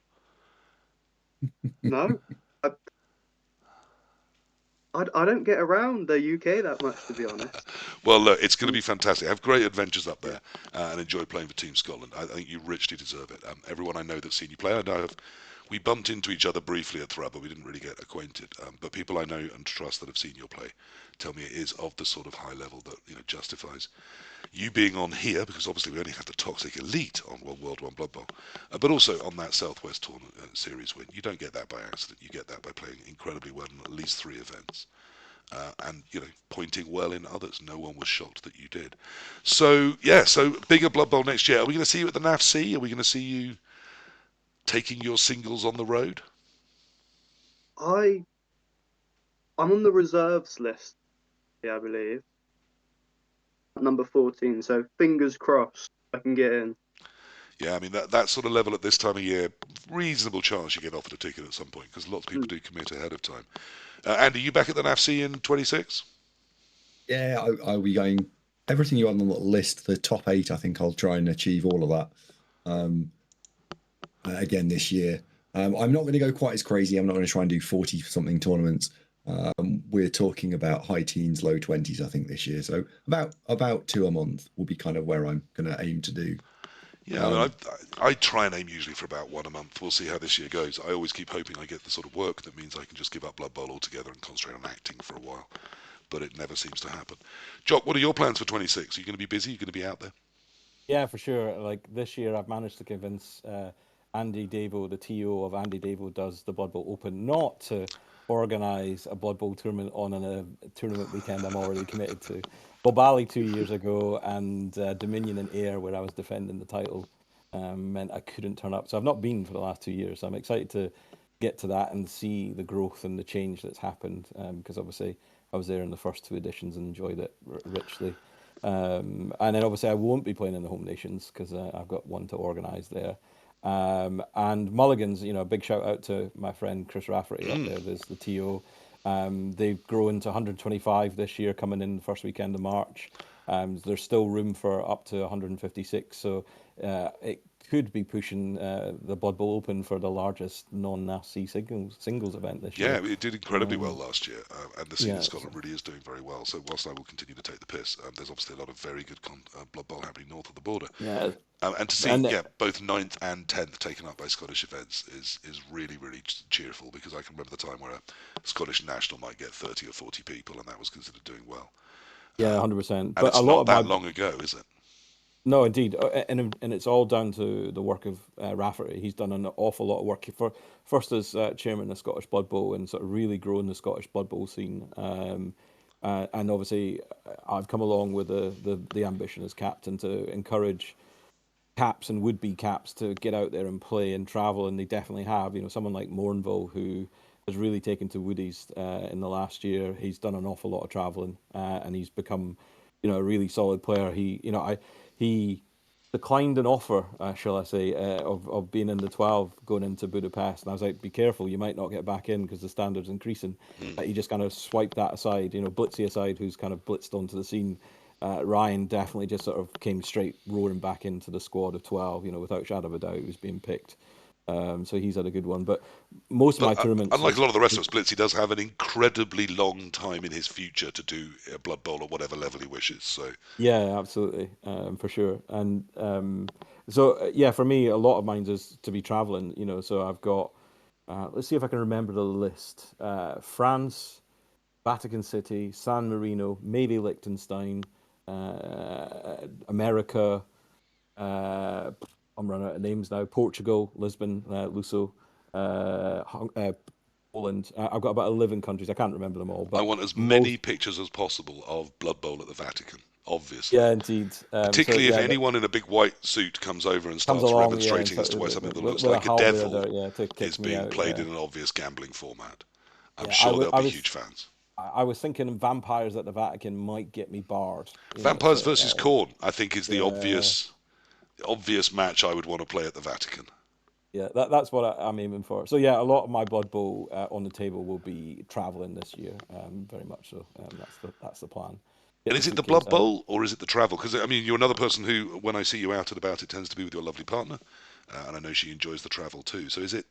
No. I don't get around the UK that much, to be honest.
Well, look, it's going to be fantastic. Have great adventures up there and enjoy playing for Team Scotland. I think you richly deserve it. Everyone I know that's seen you play, I know have We bumped into each other briefly at Thrub, but we didn't really get acquainted. But people I know and trust that have seen your play tell me it is of the sort of high level that justifies you being on here, because obviously we only have the Toxic Elite on World 1 Blood Bowl, but also on that Southwest tournament series win. You don't get that by accident. You get that by playing incredibly well in at least 3 events. And pointing well in others. No one was shocked that you did. So bigger Blood Bowl next year. Are we going to see you at the NAFC? Are we going to see you taking your singles on the road?
I'm on the reserves list, I believe, number 14. So fingers crossed I can get in.
Yeah, I mean that sort of level at this time of year, reasonable chance you get offered a ticket at some point, because lots of people do commit ahead of time. Andy, you back at the NAFC in 26?
Yeah, I'll be going. Everything you had on the list, the top 8, I think I'll try and achieve all of that again this year. I'm not going to go quite as crazy. I'm not going to try and do 40 something tournaments. We're talking about high teens, low 20s, I think, this year. So about 2 a month will be kind of where I'm going to aim to do.
Yeah, I mean, I try and aim usually for about 1 a month. We'll see how this year goes. I always keep hoping I get the sort of work that means I can just give up Blood Bowl altogether and concentrate on acting for a while. But it never seems to happen. Jock, what are your plans for 26? Are you going to be busy? Are you going to be out there?
Yeah, for sure. Like this year, I've managed to convince AndyDavo, the TO of AndyDavo, does the Blood Bowl Open, not to organise a Blood Bowl tournament on a tournament weekend I'm already committed to. Bobali 2 years ago and Dominion in Ayr, where I was defending the title, meant I couldn't turn up. So I've not been for the last 2 years. So I'm excited to get to that and see the growth and the change that's happened, because obviously I was there in the first 2 editions and enjoyed it richly. And then obviously I won't be playing in the home nations because I've got one to organise there. And Mulligans, a big shout out to my friend Chris Rafferty up there. There's the TO. They've grown to 125 this year, coming in the first weekend of March. There's still room for up to 156, so it could be pushing the Blood Bowl Open for the largest non-NAFC singles event this year.
Yeah, it did incredibly well last year, and the scene in
Yeah,
Scotland really is doing very well. So whilst I will continue to take the piss, there's obviously a lot of very good Blood Bowl happening north of the border.
yeah,
And to see,
and
both 9th and 10th taken up by Scottish events is really, really cheerful, because I can remember the time where a Scottish national might get 30 or 40 people, and that was considered doing well.
yeah, 100%.
And
But
it's
a lot
not
of
that
my
long ago, is it?
No, indeed, and it's all down to the work of Rafferty. He's done an awful lot of work first as chairman of the Scottish Blood Bowl and sort of really grown the Scottish Blood Bowl scene. And obviously, I've come along with the ambition as captain to encourage caps and would-be caps to get out there and play and travel, and they definitely have. Someone like Mornville, who has really taken to Woodies in the last year. He's done an awful lot of traveling, and he's become, a really solid player. He declined an offer, shall I say, of being in the 12 going into Budapest, and I was like, "Be careful, you might not get back in because the standard's increasing." He just kind of swiped that aside. Blitzy aside, who's kind of blitzed onto the scene. Ryan definitely just sort of came straight roaring back into the squad of 12. Without a shadow of a doubt, he was being picked. So he's had a good one. But most of my tournaments,
unlike a lot of the rest of us, Blitzy does have an incredibly long time in his future to do a Blood Bowl at whatever level he wishes. So
yeah, absolutely, for sure. And yeah, for me, a lot of mine is to be traveling. So I've got. Let's see if I can remember the list. France, Vatican City, San Marino, maybe Liechtenstein, America. I'm running out of names now. Portugal, Lisbon, Luso, Poland. I've got about 11 countries. I can't remember them all,
I
but
want as many pictures as possible of Blood Bowl at the Vatican, obviously.
yeah, indeed.
Particularly if anyone in a big white suit comes over and starts
along,
remonstrating as to why something that looks like a devil is being played in an obvious gambling format. I'm sure they'll be huge fans.
I was thinking vampires at the Vatican might get me barred.
Vampires versus Corn, I think, is the obvious match I would want to play at the Vatican.
Yeah, that's what I'm aiming for. So yeah, a lot of my Blood Bowl on the table will be traveling this year, very much so. That's the plan.
And is it the Blood Bowl or is it the travel? Because I mean, you're another person who, when I see you out and about, it tends to be with your lovely partner, and I know she enjoys the travel too. So has it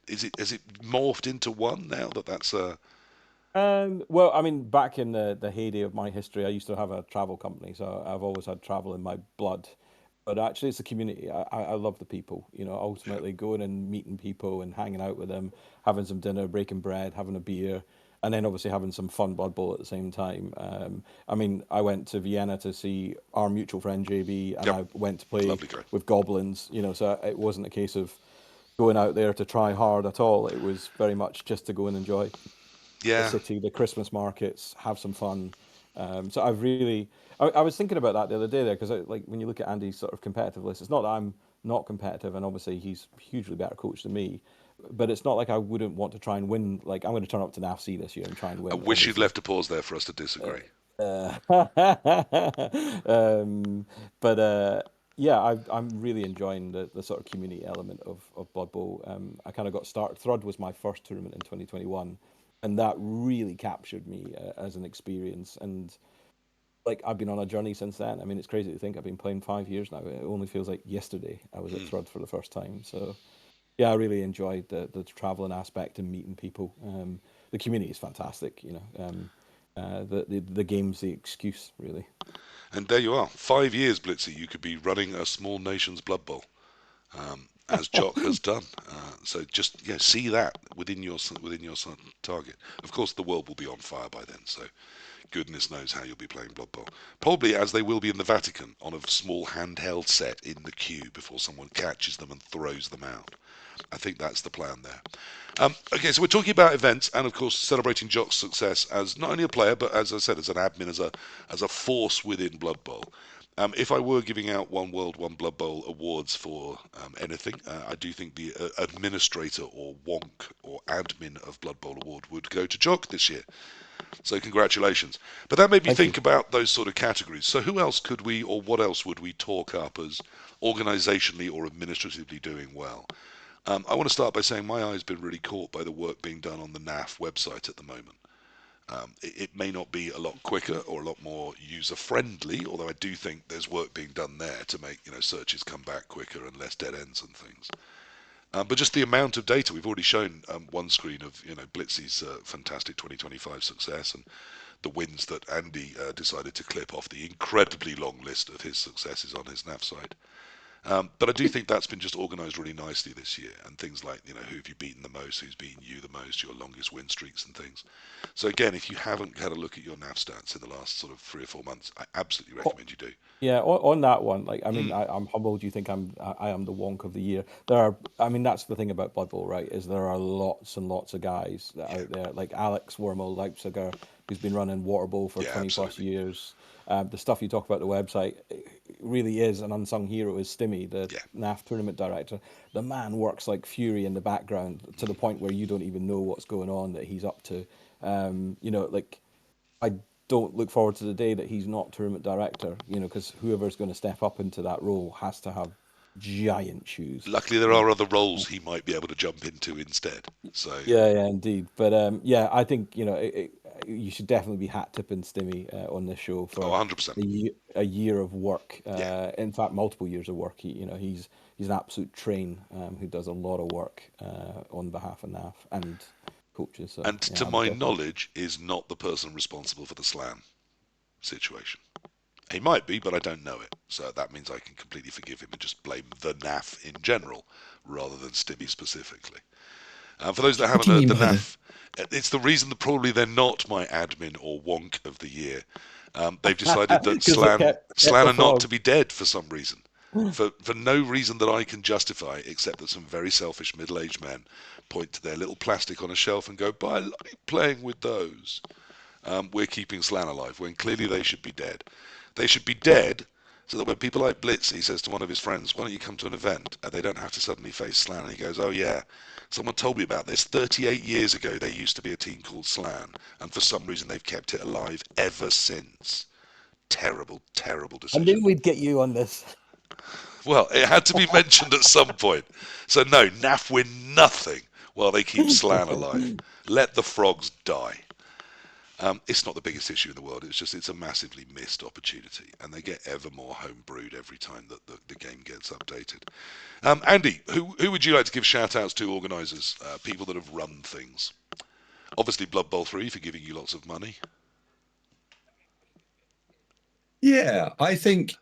morphed into one now that's
well, I mean, back in the heyday of my history, I used to have a travel company, so I've always had travel in my blood. But actually, it's the community. I love the people. Ultimately going and meeting people and hanging out with them, having some dinner, breaking bread, having a beer, and then obviously having some fun Blood Bowl at the same time. I mean, I went to Vienna to see our mutual friend JB, and
Yep.
I went to play
Lovely guy.
with goblins. So it wasn't a case of going out there to try hard at all. It was very much just to go and enjoy the
Yeah.
city, the Christmas markets, have some fun. So I've really, I was thinking about that the other day there because like when you look at Andy's sort of competitive list, it's not that I'm not competitive, and obviously he's hugely better coach than me, but it's not like I wouldn't want to try and win. Like I'm going to turn up to NAFC this year and try and
I
win.
wish you'd
Obviously.
left a pause there for us to disagree.
Uh, um, but yeah, I'm really enjoying the sort of community element of Blood Bowl. I kind of got started. Thrud was my first tournament in 2021, and that really captured me as an experience. And like I've been on a journey since then. I mean, it's crazy to think I've been playing 5 years now. It only feels like yesterday I was at Thrud for the first time. So yeah, I really enjoyed the traveling aspect and meeting people. The community is fantastic. The game's the excuse, really.
And there you are. 5 years, Blitzy, you could be running a small nation's Blood Bowl, as Jock has done. So just see that within your target. Of course, the world will be on fire by then. So goodness knows how you'll be playing Blood Bowl. Probably as they will be in the Vatican, on a small handheld set in the queue before someone catches them and throws them out. I think that's the plan there. Okay, so we're talking about events and, of course, celebrating Jock's success as not only a player, but as I said, as an admin, as a force within Blood Bowl. If I were giving out One World, One Blood Bowl awards for anything, I do think the administrator or wonk or admin of Blood Bowl award would go to Jock this year. So congratulations. But that made me
Thank you.
think about those sort of categories. So who else could we, or what else would we talk up as organisationally or administratively doing well? I want to start by saying my eye's been really caught by the work being done on the NAF website at the moment. It may not be a lot quicker or a lot more user friendly, although I do think there's work being done there to make searches come back quicker and less dead ends and things. But just the amount of data we've already shown one screen of Blitzy's fantastic 2025 success and the wins that Andy decided to clip off the incredibly long list of his successes on his NAF site. But I do think that's been just organised really nicely this year, and things like who have you beaten the most, who's beaten you the most, your longest win streaks and things. So again, if you haven't had a look at your NAF stats in the last sort of 3 or 4 months, I absolutely recommend you do.
Yeah, on that one, like I mean,
Mm.
I'm humbled. You think I am the wonk of the year? There are, I mean, that's the thing about Blood Bowl, right? Is there are lots and lots of guys that
Yeah.
out there, like Alex Wormel Leipziger, who's been running Water Bowl for
Yeah,
20 plus
absolutely.
years. The stuff you talk about the website really is an unsung hero. Is Stimmy, the
Yeah.
NAF tournament director? The man works like fury in the background to the point where you don't even know what's going on that he's up to. Like I don't look forward to the day that he's not tournament director, because whoever's going to step up into that role has to have giant shoes.
Luckily, there are other roles he might be able to jump into instead. So,
Yeah, indeed. But yeah, I think you should definitely be hat tipping Stimmy on this show
oh,
for
100%.
a year of work.
Yeah.
In fact, multiple years of work. He's an absolute train who does a lot of work on behalf of NAF and coaches. So
And
yeah,
to
I'm
my
definitely.
knowledge, is not the person responsible for the slam situation. He might be, but I don't know it. So that means I can completely forgive him and just blame the NAF in general rather than Stibby specifically. For those that
What
haven't
do you
heard,
mean
the
by
NAF, it's the reason that probably they're not my admin or wonk of the year. They've decided that
Because they kept
Slan
the
are not to
frog.
be dead for some reason. For no reason that I can justify, except that some very selfish middle-aged men point to their little plastic on a shelf and go, "But I like playing with those." We're keeping Slan alive when clearly they should be dead. They should be dead so that when people like Blitzy says to one of his friends, "Why don't you come to an event?" and they don't have to suddenly face Slan, and he goes, "Oh yeah, someone told me about this. 38 years ago there used to be a team called Slan, and for some reason they've kept it alive ever since." Terrible, terrible
I
decision.
knew we'd get you on this.
Well, it had to be mentioned at some point. So no, NAF win nothing while they keep Slan alive. Let the frogs die. It's not the biggest issue in the world. It's a massively missed opportunity, and they get ever more homebrewed every time that the game gets updated. Andy, who would you like to give shout outs to, organisers, people that have run things? Obviously, Blood Bowl 3 for giving you lots of money.
Yeah, I think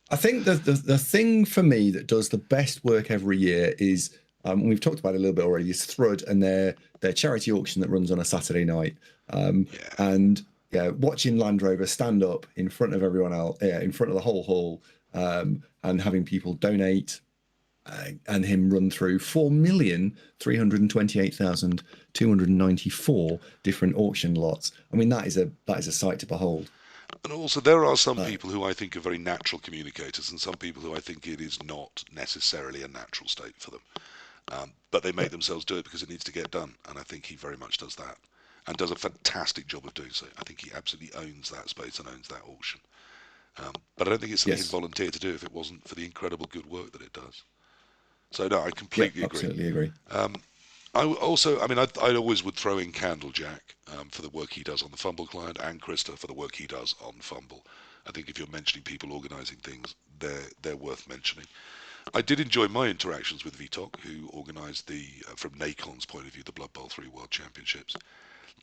I think the thing for me that does the best work every year is, we've talked about it a little bit already, is Thrud and their charity auction that runs on a Saturday night.
Yeah.
And yeah, watching Land Rover stand up in front of everyone else, in front of the whole hall, and having people donate, and him run through 4,328,294 different auction lots. I mean, that is a sight to behold.
And also, there are some people who I think are very natural communicators, and some people who I think it is not necessarily a natural state for them. But they make themselves do it because it needs to get done, and I think he very much does that, and does a fantastic job of doing so. I think he absolutely owns that space and owns that auction. But I don't think it's something he'd
Yes.
volunteer to do if it wasn't for the incredible good work that it does. So no, I
Yeah,
completely agree.
absolutely agree.
I also, I mean, I always would throw in Candlejack for the work he does on the Fumble client, and Krista for the work he does on Fumble. I think if you're mentioning people organising things, they're worth mentioning. I did enjoy my interactions with Vitok, who organised the, from Nacon's point of view, the Blood Bowl 3 World Championships.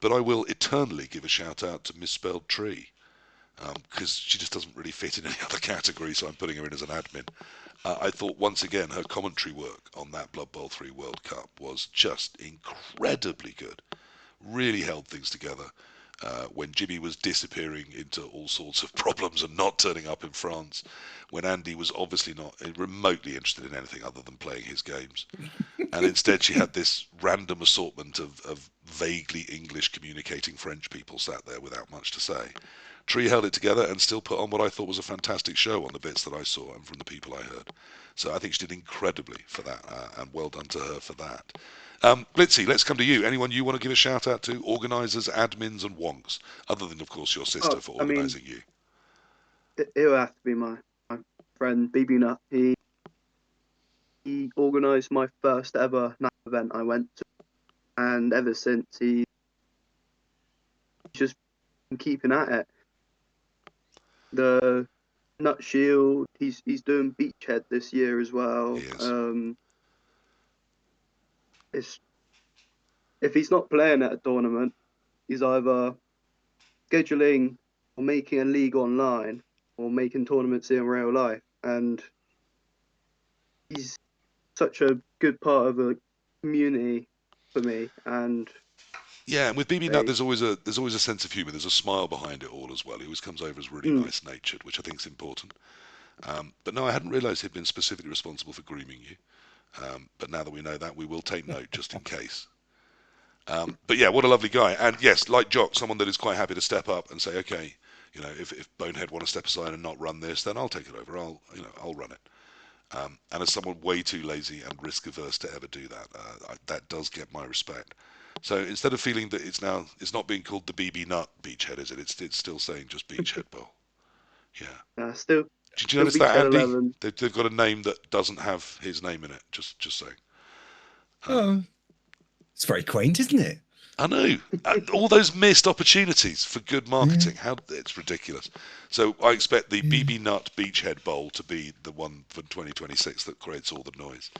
But I will eternally give a shout out to Misspelled Tree, because she just doesn't really fit in any other category, so I'm putting her in as an admin. I thought once again her commentary work on that Blood Bowl 3 World Cup was just incredibly good. Really held things together. When Jimmy was disappearing into all sorts of problems and not turning up in France, when Andy was obviously not remotely interested in anything other than playing his games. And instead she had this random assortment of vaguely English communicating French people sat there without much to say. Tree held it together and still put on what I thought was a fantastic show on the bits that I saw and from the people I heard. So I think she did incredibly for that, and well done to her for that. Blitzy, let's come to you. Anyone you want to give a shout out to? Organisers, admins, and wonks, other than, of course, your sister
Oh,
for
I mean,
organising you.
it'll have to be my friend BB Nut. He organised my first ever NAP event I went to, and ever since he's just been keeping at it. The Nut Shield, he's doing Beachhead this year as well.
He is.
It's if he's not playing at a tournament, he's either scheduling or making a league online or making tournaments in real life, and he's such a good part of a community for me. And
Yeah, and with BB Nut,
they,
there's always a sense of humour. There's a smile behind it all as well. He always comes over as really
mm,
nice natured, which I think is important. But no, I hadn't realised he'd been specifically responsible for grooming you. But now that we know that, we will take note just in case. But yeah, what a lovely guy. And yes, like Jock, someone that is quite happy to step up and say, okay, if Bonehead want to step aside and not run this, then I'll take it over. I'll run it. And as someone way too lazy and risk averse to ever do that, that does get my respect. So instead of feeling that it's not being called the BB Nut Beachhead, is it? It's still saying just Beachhead Bowl. Yeah.
still
Did you
still
notice that,
Beachhead
Andy?
11.
They've got a name that doesn't have his name in it. Just saying.
Oh, it's very quaint, isn't it?
I know. All those missed opportunities for good marketing. How it's ridiculous. So I expect the BB Nut Beachhead Bowl to be the one for 2026 that creates all the noise.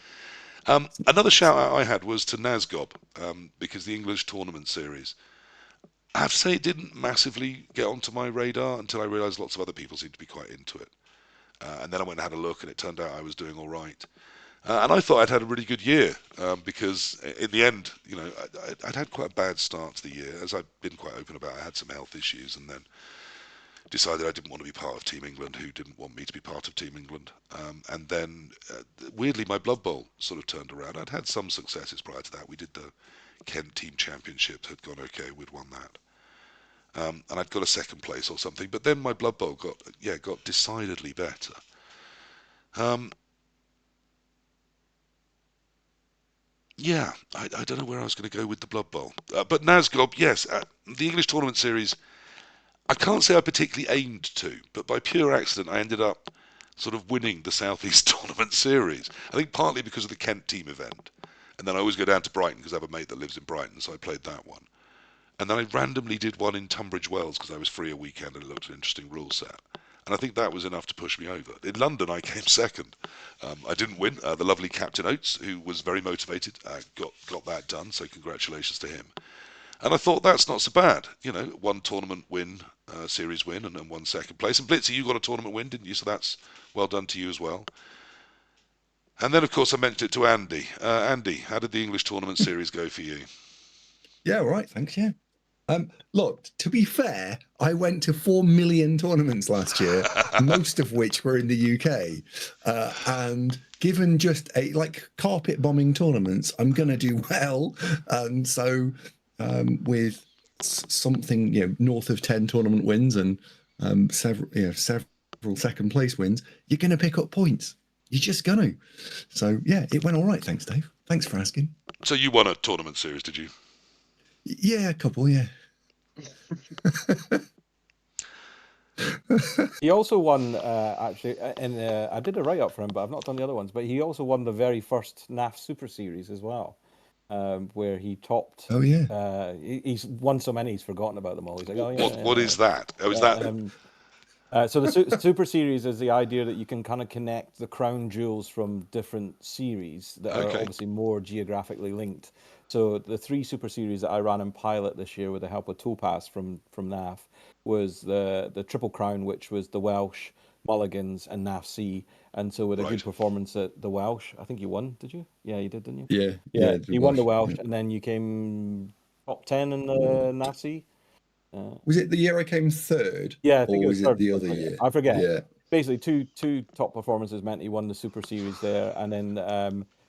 Another shout out I had was to Nazgob, because the English Tournament Series, I have to say it didn't massively get onto my radar until I realised lots of other people seemed to be quite into it. And then I went and had a look, and it turned out I was doing all right. And I thought I'd had a really good year, because in the end, I'd had quite a bad start to the year, as I've been quite open about. I had some health issues, and then decided I didn't want to be part of Team England, who didn't want me to be part of Team England. And then, weirdly, my Blood Bowl sort of turned around. I'd had some successes prior to that. We did the Kent Team Championships, had gone okay, we'd won that. And I'd got a second place or something. But then my Blood Bowl got decidedly better. Um, Yeah, I don't know where I was going to go with the Blood Bowl. But Nazgob, yes, the English Tournament Series, I can't say I particularly aimed to, but by pure accident I ended up sort of winning the South East Tournament Series. I think partly because of the Kent team event. And then I always go down to Brighton because I have a mate that lives in Brighton, so I played that one. And then I randomly did one in Tunbridge Wells because I was free a weekend and it looked an interesting rule set. And I think that was enough to push me over. In London, I came second. I didn't win. The lovely Captain Oates, who was very motivated, got that done. So congratulations to him. And I thought that's not so bad. One tournament win series win and won second place. And Blitzy, you got a tournament win, didn't you? So that's well done to you as well. And then, of course, I mentioned it to Andy. Andy, how did the English tournament series go for you?
Yeah, all right, thanks. Yeah. Look, to be fair, I went to 4 million tournaments last year, most of which were in the UK. And given just carpet bombing tournaments, I'm going to do well. So with something north of 10 tournament wins and several second place wins, you're going to pick up points. You're just going to. So yeah, it went all right. Thanks, Dave. Thanks for asking.
So you won a tournament series, did you?
Yeah, a couple. Yeah.
He also won, actually, and I did a write-up for him, but I've not done the other ones. But he also won the very first NAF Super Series as well, where he topped.
Oh yeah.
He's won so many, he's forgotten about them all. He's like, oh yeah.
What is that? Oh, is that?
So the Super Series is the idea that you can kind of connect the crown jewels from different series that are obviously more geographically linked. So the 3 Super Series that I ran in pilot this year with the help of Topaz from NAF was the Triple Crown, which was the Welsh, Mulligans, and NAF C. And so with a good performance at the Welsh, I think you won, did you? Yeah, you did, didn't you?
Yeah.
You won the Welsh, and then you came top 10 in the NAF C.
Was it the year I came third?
Yeah, I think
or
it was
was
third.
it the other year?
I forget.
Yeah.
Basically, two top performances meant he won the Super Series there, and then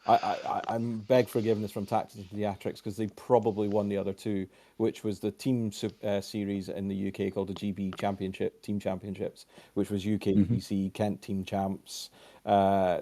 I beg forgiveness from Tactics and Theatrics because they probably won the other 2, which was the team series in the UK called the GB Championship Team Championships, which was UKTC, Kent Team Champs,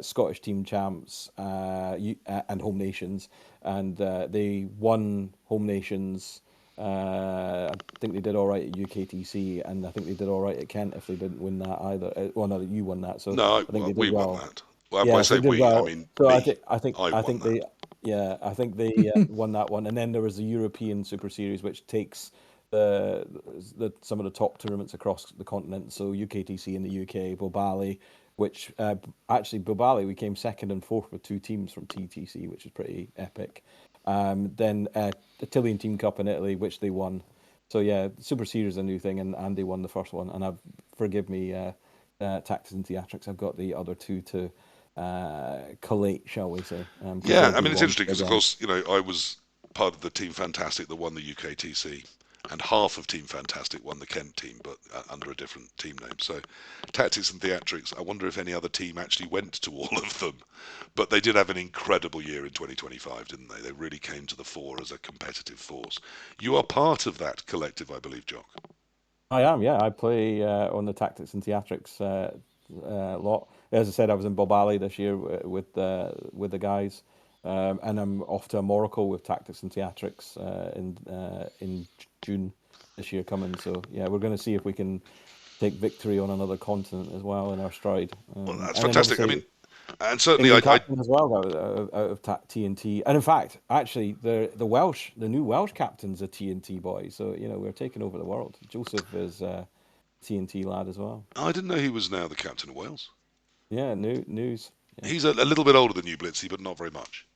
Scottish Team Champs, and Home Nations, and they won Home Nations. I think they did all right at UKTC, and I think they did all right at Kent if they didn't win that either. Well, no, you won that, so
No,
I think they did
we
well.
won that. Well,
Yeah,
I
so
say
they did
we,
well.
I mean
So
me.
I think they,
that.
yeah, I think they won that one, and then there was the European Super Series, which takes some of the top tournaments across the continent. So UKTC in the UK, Bobali, which actually Bobali we came second and fourth with 2 teams from TTC, which is pretty epic. Then the Italian Team Cup in Italy, which they won. So yeah, Super Series is a new thing, and Andy won the first one. And forgive me, Tactics and Theatrics, I've got the other 2 to collate, shall we say?
Yeah, I mean it's interesting because of course I was part of the Team Fantastic that won the UKTC, and half of Team Fantastic won the Kent team, but under a different team name. So Tactics and Theatrics, I wonder if any other team actually went to all of them. But they did have an incredible year in 2025, didn't they? They really came to the fore as a competitive force. You are part of that collective, I believe, Jock.
I am, yeah. I play on the Tactics and Theatrics lot. As I said, I was in Bobali this year with the guys, and I'm off to Morocco with Tactics and Theatrics in June this year coming. So yeah, we're going to see if we can take victory on another continent as well in our stride.
Well, that's
and
fantastic. I mean, and certainly
England captain as well out of TNT, and in fact, actually, the new Welsh captain's a TNT boy. So we're taking over the world. Joseph is a TNT lad as well.
I didn't know he was now the captain of Wales.
Yeah, news. Yeah.
He's a little bit older than you, Blitzy, but not very much.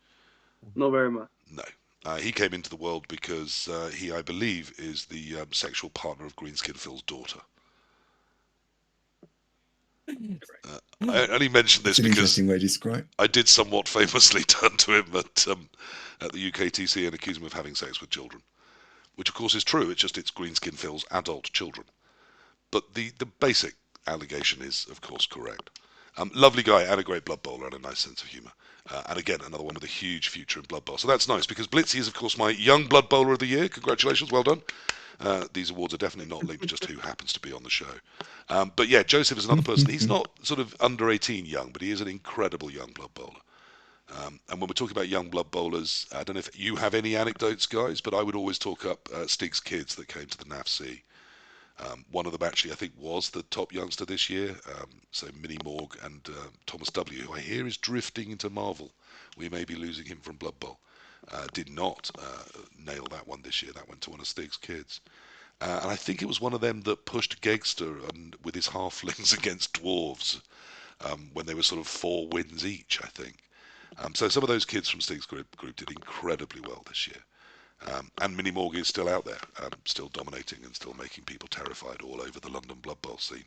Not very much.
No. He came into the world because he, I believe, is the sexual partner of Greenskin Phil's daughter. I only mentioned this because
interesting way to describe.
I did somewhat famously turn to him at the UKTC and accuse him of having sex with children, which of course is true. It's just it's Greenskin Phil's adult children. But the basic allegation is, of course, correct. Lovely guy and a great Blood Bowler and a nice sense of humour. And again, another one with a huge future in Blood Bowl. So that's nice because Blitzy is, of course, my Young Blood Bowler of the Year. Congratulations, well done. These awards are definitely not linked just who happens to be on the show. But yeah, Joseph is another person. He's not sort of under 18 young, but he is an incredible young Blood Bowler. And when we're talking about young Blood Bowlers, I don't know if you have any anecdotes, guys, but I would always talk up Stig's kids that came to the NAFC. One of them actually, I think, was the top youngster this year. So Minnie Morg and Thomas W., who I hear is drifting into Marvel. We may be losing him from Blood Bowl. Did not nail that one this year. That went to one of Stig's kids. And I think it was one of them that pushed Gegster with his halflings against dwarves when they were sort of 4 wins each, I think. So some of those kids from Stig's group did incredibly well this year. And Mini Morg is still out there, still dominating and still making people terrified all over the London Blood Bowl scene.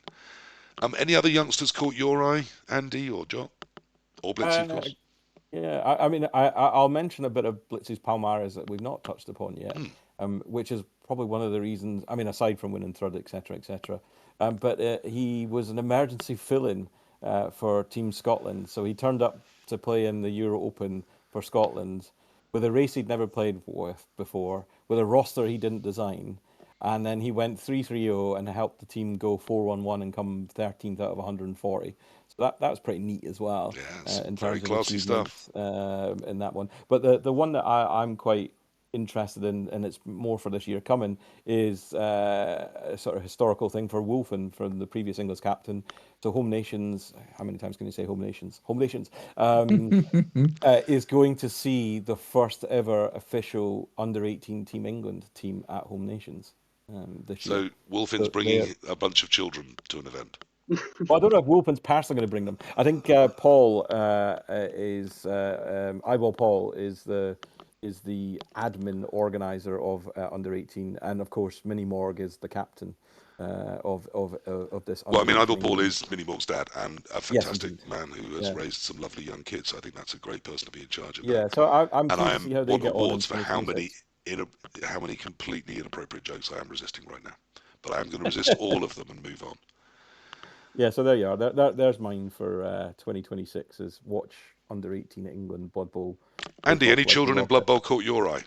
Any other youngsters caught your eye, Andy or Jock? Or Blitzy, of
Uh,
course?
yeah, I mean, I'll mention a bit of Blitz's Palmares that we've not touched upon yet, which is probably one of the reasons. I mean, aside from winning third, etc., etc., but he was an emergency fill-in for Team Scotland, so he turned up to play in the Euro Open for Scotland with a race he'd never played with before, with a roster he didn't design, and then he went 3-3-0 and helped the team go 4-1-1 and come 13th out of 140. So that was pretty neat as well
Yes,
in
very
terms of
classy stuff.
achievements in that one. But the one that I'm quite interested in, and it's more for this year coming, is a sort of historical thing for Wolfen from the previous English captain. So Home Nations, how many times can you say Home Nations? Home Nations is going to see the first ever official under-18 Team England team at Home Nations this year.
So Wolfin's
So
bringing a bunch of children to an event.
well, I don't know if Wolfen's personally going to bring them. I think Paul is Eyeball Paul is the admin organizer of under 18, and of course Minnie Morg is the captain of this.
Well, I mean,
under
Ivor
18
Paul
England.
is Mini Morg's dad and a
Yes,
fantastic
indeed.
man who has
Yeah.
raised some lovely young kids. I think that's a great person to be in charge of
Yeah,
that.
so I'm
And
keen
I
to
am
see how they
want
get on in
awards for how many
2026.
how many completely inappropriate jokes I am resisting right now. But I am going to resist all of them and move on.
Yeah, so there you are. There's mine for 2026 is watch under 18 England Blood Bowl. Go
Andy, any
top like a
children in
rocket.
Blood Bowl caught your eye?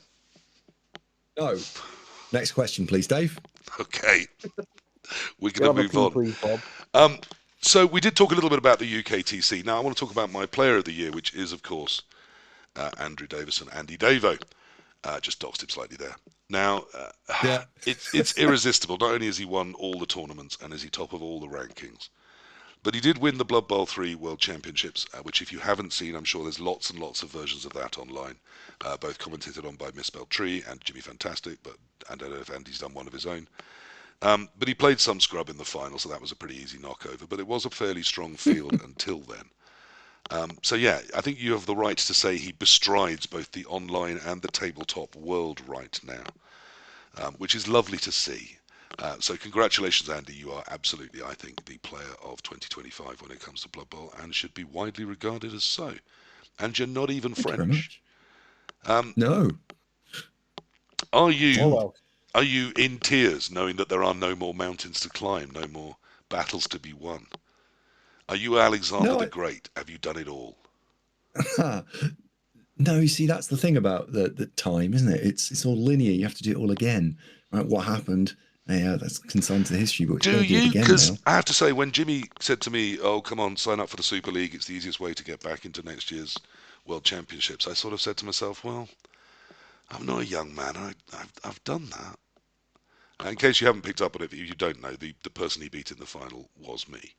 No. Next question, please, Dave.
Okay, we're
Can I
going to
have a
move
pee,
on.
please, Bob?
So we did talk a little bit about the UKTC. Now I want to talk about my player of the year, which is, of course, Andrew Davison, AndyDavo. Just doxed him slightly there. Now,
Yeah.
it's irresistible. Not only has he won all the tournaments and is he top of all the rankings, but he did win the Blood Bowl 3 World Championships, which if you haven't seen, I'm sure there's lots and lots of versions of that online, both commentated on by Misspelled Tree and Jimmy Fantastic, but I don't know if Andy's done one of his own. But he played some scrub in the final, so that was a pretty easy knockover, but it was a fairly strong field until then. So yeah, I think you have the right to say he bestrides both the online and the tabletop world right now, which is lovely to see. So congratulations, Andy. You are absolutely, I think, the player of 2025 when it comes to Blood Bowl and should be widely regarded as so. And you're not even
Thank you very
French.
much. No.
Are
Oh
you
well.
are you in tears knowing that there are no more mountains to climb, no more battles to be won? Are you Alexander
No,
the Great? Have you done it all?
No, you see, that's the thing about the time, isn't it? It's all linear. You have to do it all again. Right? What happened? Yeah, that's consigned to the history books.
Do
You've got to do it
you?
again
Because
now.
I have to say, when Jimmy said to me, "Oh, come on, sign up for the Super League. It's the easiest way to get back into next year's World Championships," I sort of said to myself, "Well, I'm not a young man. I've done that." In case you haven't picked up on it, if you don't know, the person he beat in the final was me.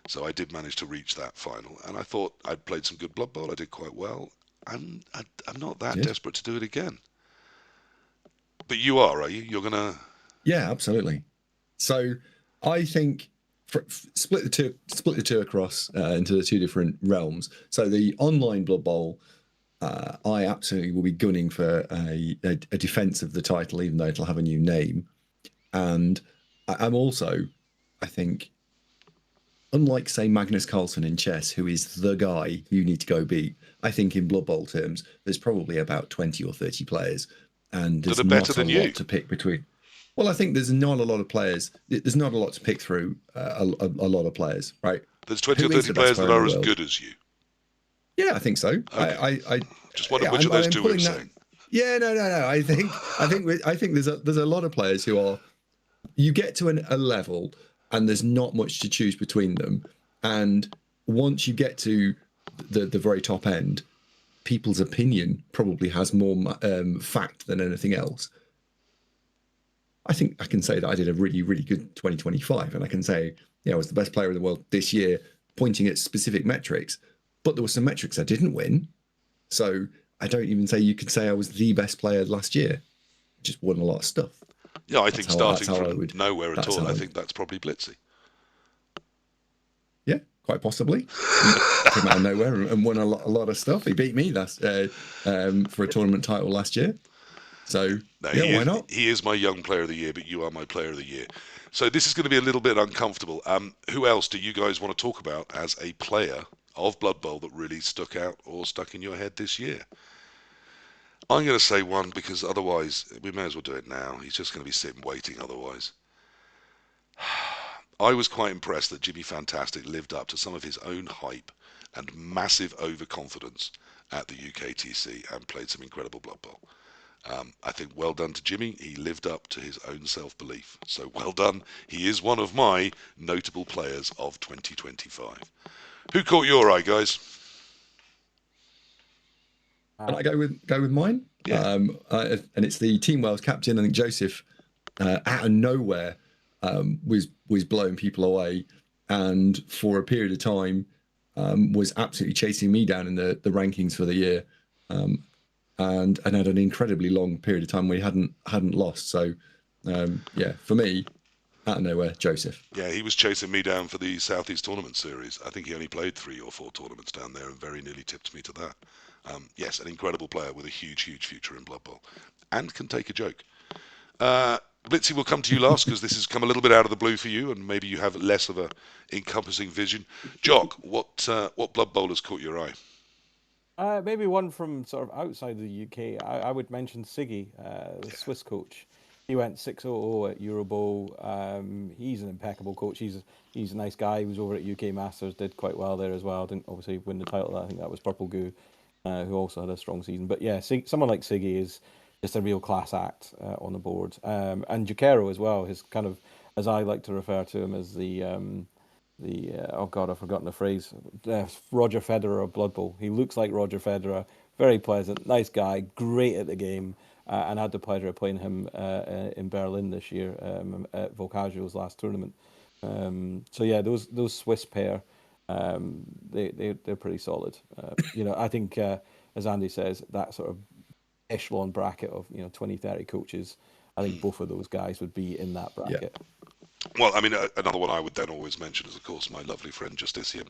So I did manage to reach that final, and I thought I'd played some good Blood Bowl. I did quite well. I'm not that
Good.
desperate to do it again. But you are you? You're gonna.
Yeah, absolutely. So I think split the two across into the two different realms. So the online Blood Bowl, I absolutely will be gunning for a defense of the title, even though it'll have a new name. And I'm also, I think, unlike say Magnus Carlsen in chess, who is the guy you need to go beat, I think in Blood Bowl terms, there's probably about 20 or 30 players, and there's
That are better
not a
than you.
lot to pick between. Well, I think there's not a lot of players. There's not a lot to pick through. A lot of players, right?
There's 20 or
Who is
30
the
players
best player
that
in
are
the
as
world?
good as you.
Yeah, I think so.
Okay.
I
Just wondered
yeah,
which of those two we were
pulling that.
saying.
Yeah, no. I think there's a lot of players who are. You get to a level, and there's not much to choose between them. And once you get to the very top end, people's opinion probably has more fact than anything else. I think I can say that I did a really, really good 2025, and I can say, I was the best player in the world this year, pointing at specific metrics. But there were some metrics I didn't win, so I don't even say you could say I was the best player last year. Just won a lot of stuff.
Yeah, I think starting
that's how I
from
would-
nowhere at
that's
all,
how
I
I-
think that's probably Blitzy.
Yeah, quite possibly. He came out of nowhere and won a lot of stuff. He beat me last for a tournament title last year. So
No,
yeah, why not?
he is my young player of the year, but you are my player of the year. So this is going to be a little bit uncomfortable. Who else do you guys want to talk about as a player of Blood Bowl that really stuck out or stuck in your head this year? I'm going to say one because otherwise we may as well do it now. He's just going to be sitting waiting otherwise. I was quite impressed that Jimmy Fantastic lived up to some of his own hype and massive overconfidence at the UKTC and played some incredible Blood Bowl. I think well done to Jimmy. He lived up to his own self-belief. So well done. He is one of my notable players of 2025. Who caught your eye, guys?
Can I go with mine?
Yeah.
And it's the Team Wales captain. I think Joseph, out of nowhere, was blowing people away, and for a period of time, was absolutely chasing me down in the rankings for the year, and had an incredibly long period of time where he hadn't lost. So, yeah, for me, out of nowhere, Joseph.
Yeah, he was chasing me down for the Southeast Tournament Series. I think he only played 3 or 4 tournaments down there and very nearly tipped me to that. Yes, an incredible player with a huge, huge future in Blood Bowl and can take a joke. Blitzy, will come to you last because this has come a little bit out of the blue for you and maybe you have less of a encompassing vision. Jock, what Blood Bowl has caught your eye?
Maybe one from sort of outside the UK. I would mention Siggy, the Swiss coach. He went 6-0 at Euro Bowl. He's an impeccable coach. He's a nice guy. He was over at UK Masters, did quite well there as well. Didn't obviously win the title. I think that was Purple Goo, who also had a strong season. But yeah, someone like Siggy is just a real class act on the board. And Jukero as well. His kind of, as I like to refer to him, as the oh god, I've forgotten the phrase. Roger Federer of Blood Bowl. He looks like Roger Federer. Very pleasant, nice guy, great at the game, and I had the pleasure of playing him in Berlin this year at Volcaggio's last tournament. So yeah, those Swiss pair, they're pretty solid. I think as Andy says, that sort of echelon bracket of 20, 30 coaches. I think both of those guys would be in that bracket.
Yeah.
Well, I mean, another one I would then always mention is, of course, my lovely friend Justician,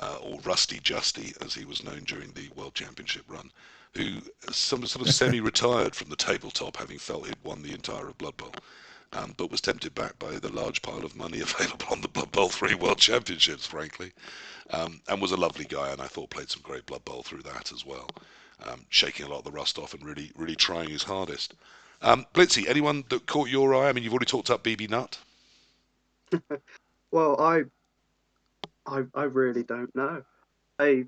or Rusty Justy, as he was known during the World Championship run, who sort of semi-retired from the tabletop, having felt he'd won the entire of Blood Bowl, but was tempted back by the large pile of money available on the Blood Bowl 3 World Championships, frankly, and was a lovely guy, and I thought played some great Blood Bowl through that as well, shaking a lot of the rust off and really, really trying his hardest. Blitzy, anyone that caught your eye? I mean, you've already talked up BB Nutt.
Well, I really don't know. I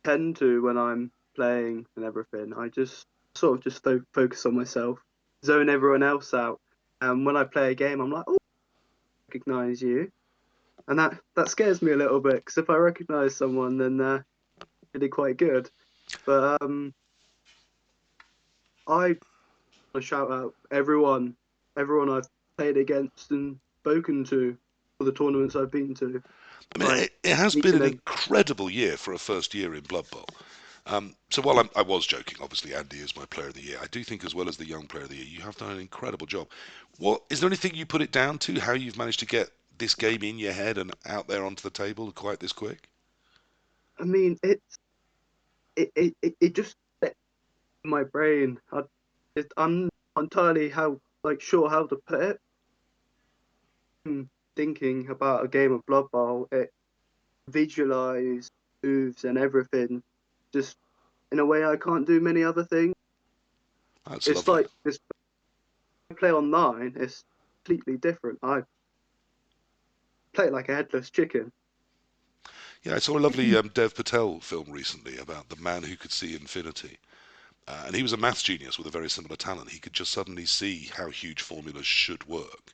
tend to, when I'm playing and everything, I just sort of just focus on myself, zone everyone else out. And when I play a game, I'm like, oh, I recognize you, and that scares me a little bit because if I recognize someone, then really quite good. But I want to shout out everyone I've played against and spoken to for the tournaments I've been to.
I mean,
Like
it has
each
been
and
an
every,
incredible year for a first year in Blood Bowl. So while I was joking, obviously Andy is my player of the year. I do think, as well as the young player of the year, you have done an incredible job. What is there anything you put it down to? How you've managed to get this game in your head and out there onto the table quite this quick?
I mean, it just set in my brain. I'm not entirely sure how to put it. Thinking about a game of Blood Bowl, it visualize moves and everything, just in a way I can't do many other things.
That's
It's
lovely.
like this play online. It's completely different. I play like a headless chicken.
Yeah, I saw a lovely Dev Patel film recently about the man who could see infinity. And he was a maths genius with a very similar talent. He could just suddenly see how huge formulas should work.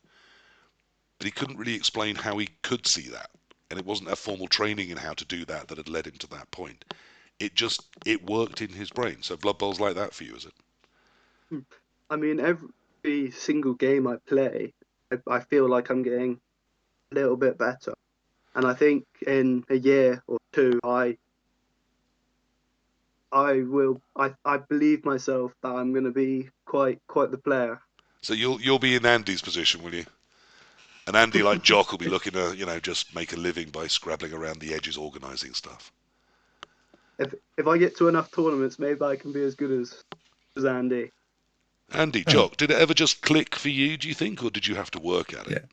But he couldn't really explain how he could see that. And it wasn't a formal training in how to do that that had led him to that point. It worked in his brain. So Blood Bowl's like that for you, is it?
I mean, every single game I play, I feel like I'm getting a little bit better. And I think in a year or two, I believe myself that I'm going to be quite the player.
So you'll be in Andy's position, will you? And Andy, like Jock, will be looking to just make a living by scrabbling around the edges, organising stuff.
If I get to enough tournaments, maybe I can be as good as Andy.
Andy,
Oh,
Jock, did it ever just click for you, do you think, or did you have to work at it?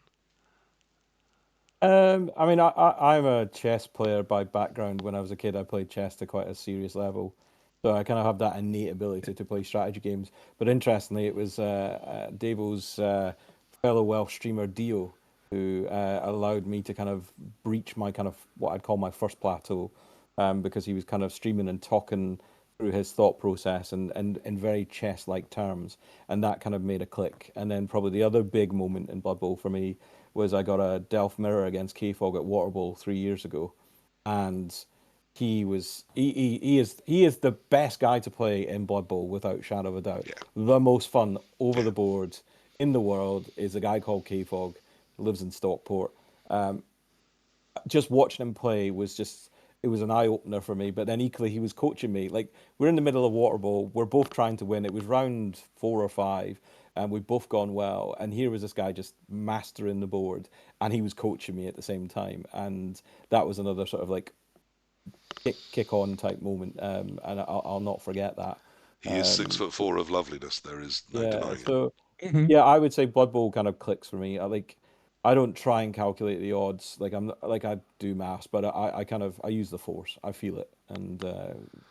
yeah.
I mean, I'm a chess player by background. When I was a kid, I played chess to quite a serious level, so I kind of have that innate ability to play strategy games. But interestingly, it was Davo's fellow Welsh streamer Dio who allowed me to kind of breach my kind of what I'd call my first plateau, because he was kind of streaming and talking through his thought process and in very chess-like terms, and that kind of made a click. And then probably the other big moment in Blood Bowl for me was I got a Delph mirror against K-Fog at Water Bowl 3 years ago, and he is the best guy to play in Blood Bowl without shadow of a doubt.
Yeah,
The most fun over
yeah.
the board in the world is a guy called K-Fog, who lives in Stockport. Just watching him play was just, it was an eye opener for me. But then equally, he was coaching me. Like, we're in the middle of Water Bowl, we're both trying to win. It was round 4 or 5, and we've both gone well. And here was this guy just mastering the board, and he was coaching me at the same time. And that was another sort of like kick on type moment. And I'll not forget that.
He is
Um,
6'4" of loveliness. There is no
yeah,
denying it.
so
Mhm.
yeah, I would say Blood Bowl kind of clicks for me. I don't try and calculate the odds like I do maths, but I kind of I use the force. I feel it, and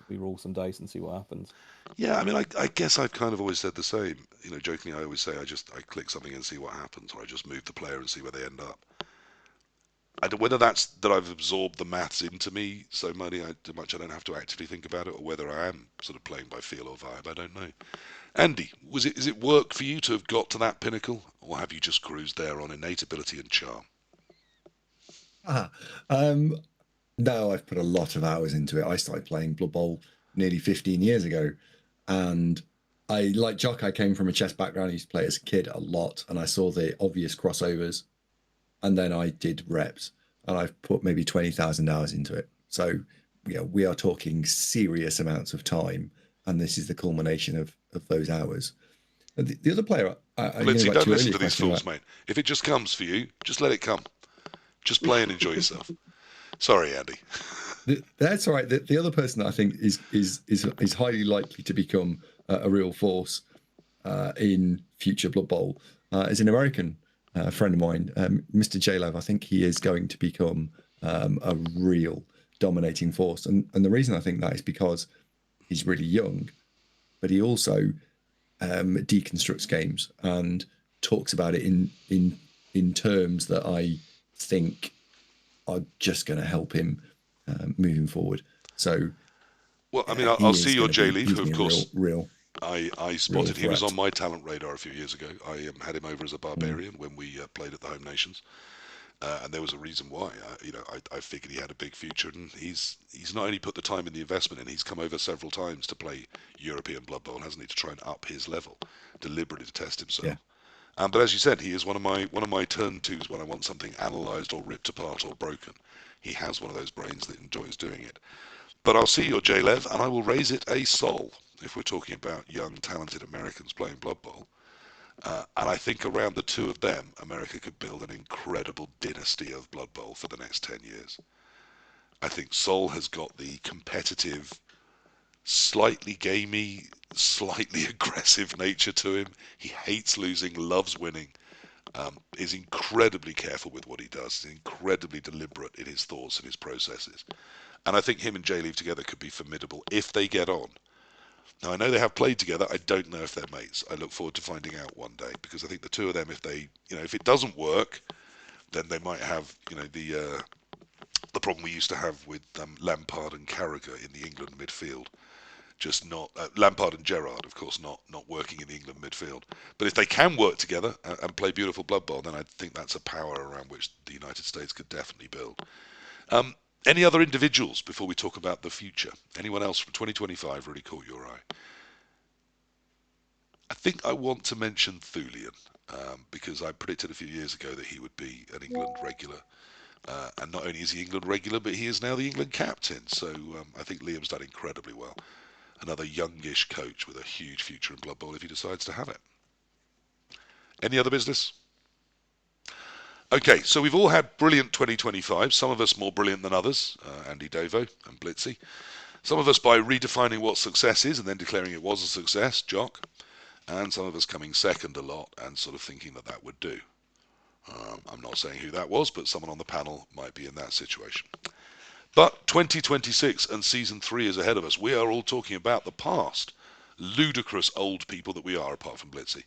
we roll some dice and see what happens.
Yeah, I mean, I guess I've kind of always said the same. You know, jokingly, I always say I click something and see what happens, or I just move the player and see where they end up. Whether that's that I've absorbed the maths into me so much I don't have to actively think about it, or whether I am sort of playing by feel or vibe, I don't know. Andy, is it work for you to have got to that pinnacle, or have you just cruised there on innate ability and charm?
Ah, um, no, I've put a lot of hours into it. I started playing Blood Bowl nearly 15 years ago, and like Jock, I came from a chess background. I used to play as a kid a lot, and I saw the obvious crossovers, and then I did reps, and I've put maybe 20,000 hours into it. So, we are talking serious amounts of time, and this is the culmination of those hours. And the other player, going
Blitzy,
back
don't
to your
listen
earlier
to these
question
fools,
about,
mate. If it just comes for you, just let it come. Just play and enjoy yourself. Sorry, Andy.
that's all right. The other person that I think is highly likely to become a real force in future Blood Bowl is an American friend of mine, Mr. J-Lev. I think he is going to become a real dominating force, and the reason I think that is because he's really young, but he also deconstructs games and talks about it in terms that I think are just going to help him moving forward. So
Well, I
yeah,
mean, I'll
he
see
is
your
going to be
J-Leaf,
he's
who, of
going to be a
course, I
real
spotted. He was on
threat.
my talent radar a few years ago. I had him over as a
Mm.
barbarian when we played at the Home Nations. And there was a reason why. I figured he had a big future, and he's not only put the time and the investment in, he's come over several times to play European Blood Bowl, hasn't he, to try and up his level, deliberately to test
Yeah,
himself. But as you said, he is one of my turn twos when I want something analysed or ripped apart or broken. He has one of those brains that enjoys doing it. But I'll see your J-Lev, and I will raise it a sol if we're talking about young, talented Americans playing Blood Bowl. And I think around the two of them, America could build an incredible dynasty of Blood Bowl for the next 10 years. I think Sol has got the competitive, slightly gamey, slightly aggressive nature to him. He hates losing, loves winning, is incredibly careful with what he does, is incredibly deliberate in his thoughts and his processes. And I think him and Jay Leave together could be formidable if they get on. Now, I know they have played together. I don't know if they're mates. I look forward to finding out one day because I think the two of them, if it doesn't work, then they might have, the problem we used to have with Lampard and Carragher in the England midfield. Just not Lampard and Gerrard, of course, not working in the England midfield. But if they can work together and play beautiful Blood Bowl, then I think that's a power around which the United States could definitely build. Um, any other individuals before we talk about the future? Anyone else from 2025 really caught your eye? I think I want to mention Thulian because I predicted a few years ago that he would be an England regular. And not only is he England regular, but he is now the England captain. So I think Liam's done incredibly well. Another youngish coach with a huge future in Blood Bowl if he decides to have it. Any other business? Okay, so we've all had brilliant 2025. Some of us more brilliant than others, AndyDavo and Blitzy. Some of us by redefining what success is and then declaring it was a success, Jock. and some of us coming second a lot and sort of thinking that that would do. I'm not saying who that was, but someone on the panel might be in that situation. But 2026 and Season 3 is ahead of us. We are all talking about the past. Ludicrous old people that we are, apart from Blitzy.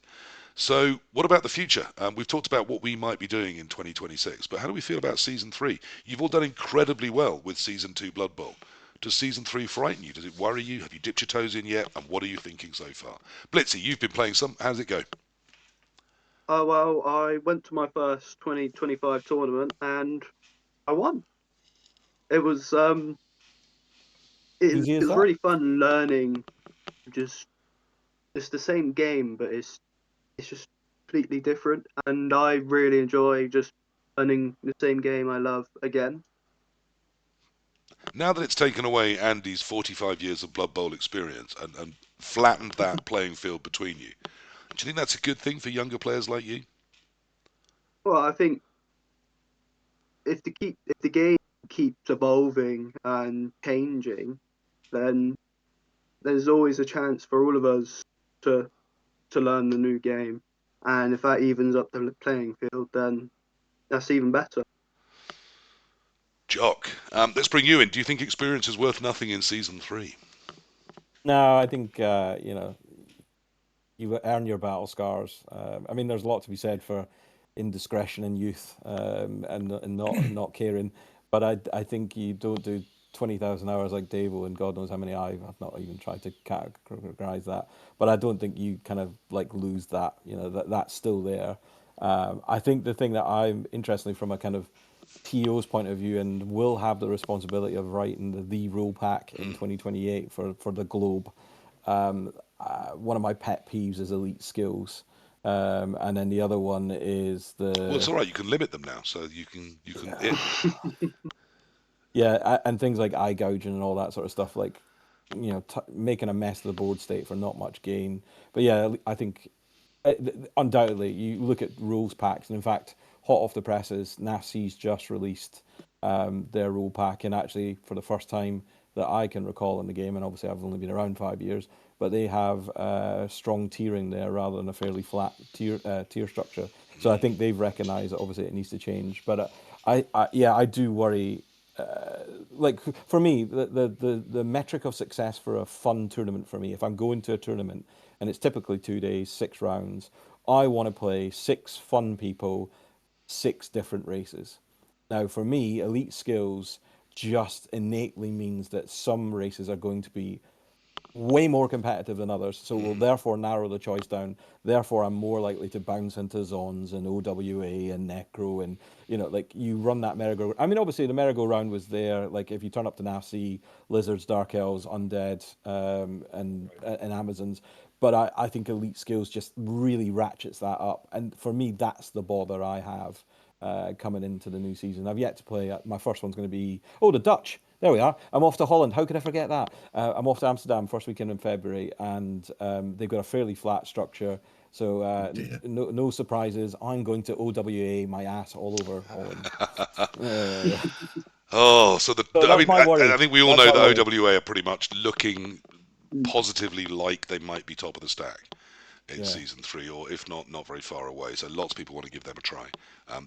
So what about the future? We've talked about what we might be doing in 2026, but how do we feel about Season 3? You've all done incredibly well with Season 2 Blood Bowl. Does Season 3 frighten you? Does it worry you? Have you dipped your toes in yet? And what are you thinking so far? Blitzy, you've been playing some. How's it go?
Oh, well, I went to my first 2025 tournament and I won. It was
Easy
it
as
was
that.
really fun learning just it's the same game, but it's just completely different, and I really enjoy just learning the same game I love again.
Now that it's taken away Andy's 45 years of Blood Bowl experience and flattened that playing field between you, do you think that's a good thing for younger players like you?
Well, I think if the game keeps evolving and changing, then there's always a chance for all of us to to learn the new game, and if that evens up the playing field, then that's even better.
Jock, let's bring you in. Do you think experience is worth nothing in Season 3?
No, I think you earn your battle scars. I mean, there's a lot to be said for indiscretion and youth, and not caring. But I think you don't do 20,000 hours like Davo, and God knows how many I've not even tried to categorize that. But I don't think you kind of like lose that. That's still there. I think the thing that I'm interestingly from a kind of TO's point of view, and will have the responsibility of writing the rule pack in 2028 for the globe. One of my pet peeves is elite skills, and then the other one is
Well, it's
the
all right. You can limit them now, so you can.
yeah, and things like eye gouging and all that sort of stuff, like making a mess of the board state for not much gain. But yeah, I think undoubtedly you look at rules packs, and in fact, hot off the presses, NAFC's just released their rule pack, and actually for the first time that I can recall in the game, and obviously I've only been around 5 years, but they have strong tiering there rather than a fairly flat tier structure. So I think they've recognised that obviously it needs to change. But I do worry. Like for me, the metric of success for a fun tournament for me, if I'm going to a tournament and it's typically 2 days, 6 rounds, I want to play 6 fun people, 6 different races. Now, for me, elite skills just innately means that some races are going to be way more competitive than others, so will therefore narrow the choice down. Therefore, I'm more likely to bounce into Zons and OWA and Necro, and like you run that merry-go. I mean, obviously the merry-go-round was there. Like if you turn up to NAFC, lizards, dark elves, undead, and Amazons. But I think elite skills just really ratchets that up, and for me, that's the bother I have coming into the new season. I've yet to play. My first one's going to be the Dutch. There we are. I'm off to Holland. How could I forget that? I'm off to Amsterdam first weekend in February, and they've got a fairly flat structure. So no surprises. I'm going to OWA my ass all over Holland.
Oh,
So
I
that's
mean,
my worry.
I think we all
That's
know
my
that
worry.
OWA are pretty much looking positively like they might be top of the stack in
Yeah.
Season 3, or if not, not very far away. So lots of people want to give them a try.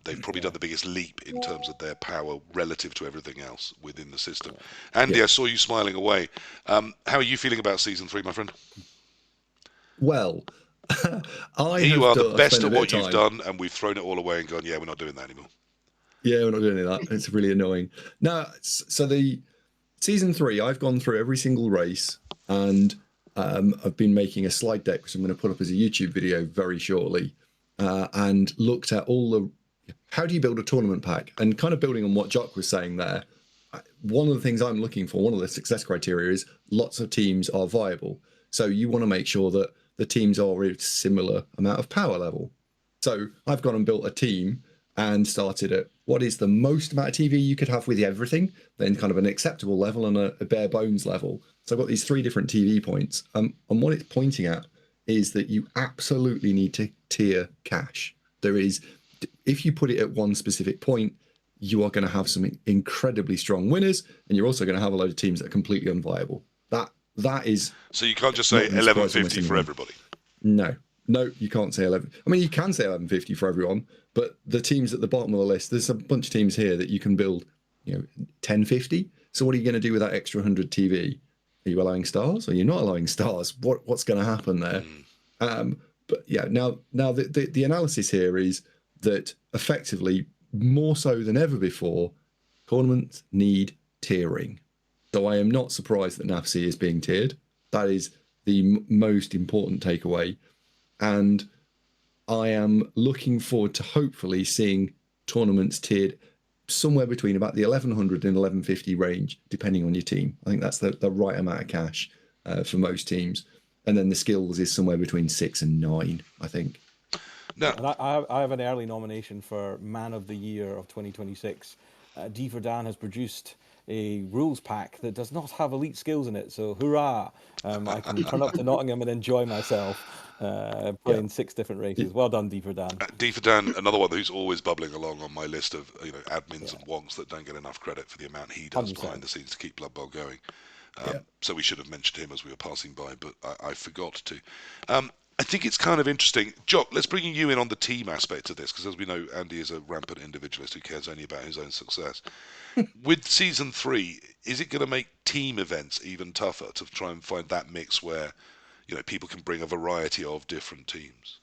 They've probably
Yeah.
done the biggest leap in terms of their power relative to everything else within the system. Andy,
Yeah.
I saw you smiling away. How are you feeling about Season 3, my friend?
Well, I
Here you
have
are, the
I've
best
spent a
at
bit
what
of
you've
time.
done, and we've thrown it all away and gone, yeah, we're not doing that anymore.
Yeah, we're not doing any of that. It's really annoying. No, so the Season 3, I've gone through every single race, and I've been making a slide deck, which I'm going to put up as a YouTube video very shortly, and looked at all the how do you build a tournament pack, and kind of building on what Jock was saying there. One of the things I'm looking for, one of the success criteria is lots of teams are viable. So you want to make sure that the teams are a similar amount of power level. So I've gone and built a team and started at what is the most amount of TV you could have with everything, then kind of an acceptable level and a bare bones level. So I've got these 3 different TV points. And what it's pointing at is that you absolutely need to tier cash. There is, if you put it at one specific point, you are going to have some incredibly strong winners, and you're also going to have a load of teams that are completely unviable. That is.
So you can't just say 1150 for everybody.
No, No, you can't say 11. I mean, you can say 1150 for everyone, but the teams at the bottom of the list, there's a bunch of teams here that you can build, 1050. So what are you going to do with that extra 100 TV? Are you allowing stars? Or you're not allowing stars? What's going to happen there? But yeah, now the analysis here is that effectively, more so than ever before, tournaments need tiering. So I am not surprised that NAFC is being tiered. That is the most important takeaway. And I am looking forward to hopefully seeing tournaments tiered somewhere between about the 1100 and 1150 range, depending on your team. I think that's the right amount of cash for most teams. And then the skills is somewhere between 6 and 9, I think.
Now,
And I have an early nomination for Man of the Year of 2026. D for Dan has produced a rules pack that does not have elite skills in it, so hurrah! I can turn up to Nottingham and enjoy myself playing 6 different races. Well done, D for Dan.
D for Dan, another one who's always bubbling along on my list of admins and wonks that don't get enough credit for the amount he does
100%.
behind the scenes to keep Blood Bowl going. So we should have mentioned him as we were passing by, but I forgot to. I think it's kind of interesting. Jock, let's bring you in on the team aspect of this, because as we know, Andy is a rampant individualist who cares only about his own success. With Season 3, is it going to make team events even tougher to try and find that mix where people can bring a variety of different teams?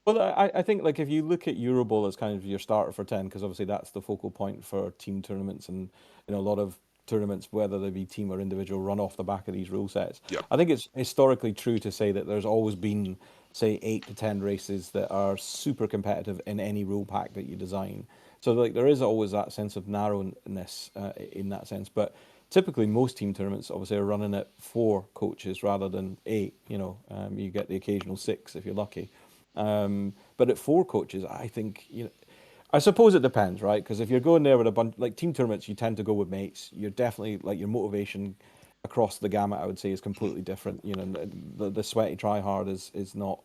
Well, I think like if you look at Eurobowl as kind of your starter for 10, because obviously that's the focal point for team tournaments, and a lot of tournaments, whether they be team or individual, run off the back of these rule sets.
Yeah.
I think it's historically true to say that there's always been, say, 8 to 10 races that are super competitive in any rule pack that you design. So like there is always that sense of narrowness in that sense, but typically most team tournaments obviously are running at 4 coaches rather than 8. You get the occasional 6 if you're lucky. But at 4 coaches, I think, I suppose it depends, right? Because if you're going there with a bunch, like team tournaments, you tend to go with mates. You're definitely, like, your motivation across the gamut, I would say, is completely different. The sweaty try hard is not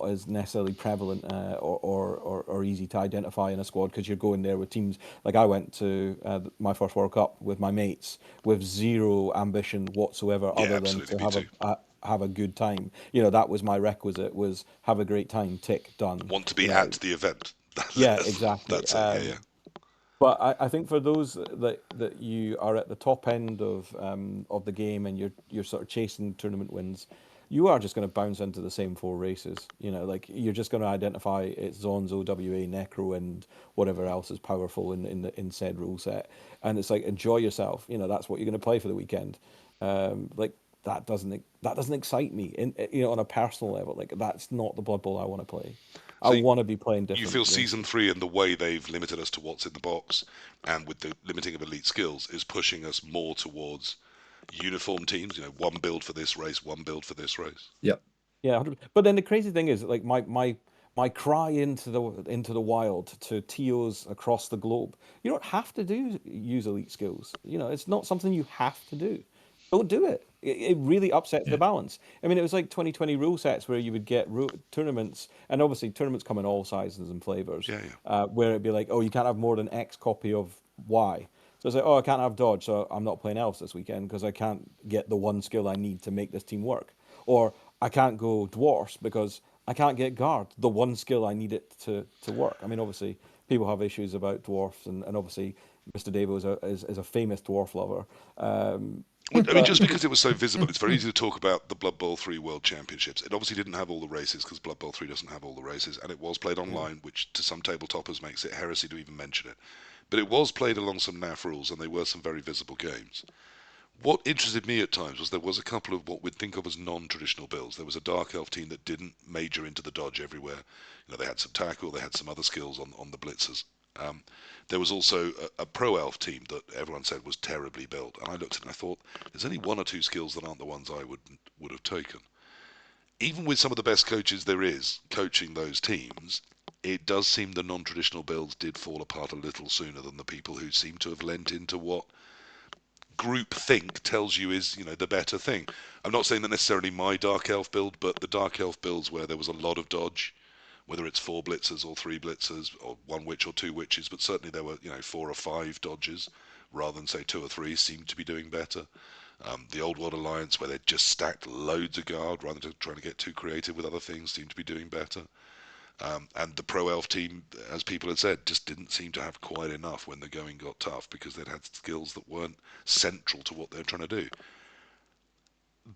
as necessarily prevalent or easy to identify in a squad, because you're going there with teams. Like I went to my first World Cup with my mates with zero ambition whatsoever,
Yeah,
other than
absolutely,
to
me too.
have a good time. That was my requisite, was have a great time, tick, done.
Want to be at the event.
Yeah, exactly.
That's it, yeah.
But I think for those that you are at the top end of the game, and you're sort of chasing tournament wins, you are just going to bounce into the same 4 races. Like you're just going to identify it's Zonzo, WA, Necro, and whatever else is powerful in said rule set, and it's like, enjoy yourself. That's what you're going to play for the weekend. Like that doesn't excite me on a personal level. Like that's not the Blood Bowl I want to play.
So
I want to be playing different.
You feel
races.
Season 3 and the way they've limited us to what's in the box, and with the limiting of elite skills, is pushing us more towards uniform teams. One build for this race, one build for this race.
Yep.
Yeah, 100%. But then the crazy thing is, like my cry into the wild to TOs across the globe, you don't have to use elite skills. It's not something you have to do. Don't do it. It really upsets the balance. I mean, it was like 2020 rule sets where you would get tournaments, and obviously tournaments come in all sizes and flavors.
Yeah.
Where it'd be like, oh, you can't have more than X copy of Y. So it's like, oh, I can't have dodge, so I'm not playing elves this weekend because I can't get the one skill I need to make this team work. Or I can't go dwarfs because I can't get guard, the one skill I need it to work. I mean, obviously, people have issues about dwarfs, and obviously, Mr. Davo is a famous dwarf lover.
I mean, just because it was so visible, it's very easy to talk about the Blood Bowl 3 World Championships. It obviously didn't have all the races, because Blood Bowl 3 doesn't have all the races, and it was played online, which to some tabletoppers makes it heresy to even mention it. But it was played along some NAF rules, and they were some very visible games. What interested me at times was there was a couple of what we'd think of as non-traditional builds. There was a Dark Elf team that didn't major into the dodge everywhere. They had some tackle, they had some other skills on the blitzers. There was also a Pro Elf team that everyone said was terribly built, and I looked at it and I thought, there's only 1 or 2 skills that aren't the ones I would have taken. Even with some of the best coaches there is coaching those teams, it does seem the non-traditional builds did fall apart a little sooner than the people who seem to have lent into what group think tells you is the better thing. I'm not saying that necessarily my Dark Elf build, but the Dark Elf builds where there was a lot of dodge, whether it's 4 blitzers or 3 blitzers or 1 witch or 2 witches, but certainly there were 4 or 5 dodges rather than say 2 or 3 seemed to be doing better. The Old World Alliance, where they'd just stacked loads of guard rather than trying to get too creative with other things, seemed to be doing better. And the Pro Elf team, as people had said, just didn't seem to have quite enough when the going got tough because they'd had skills that weren't central to what they're trying to do.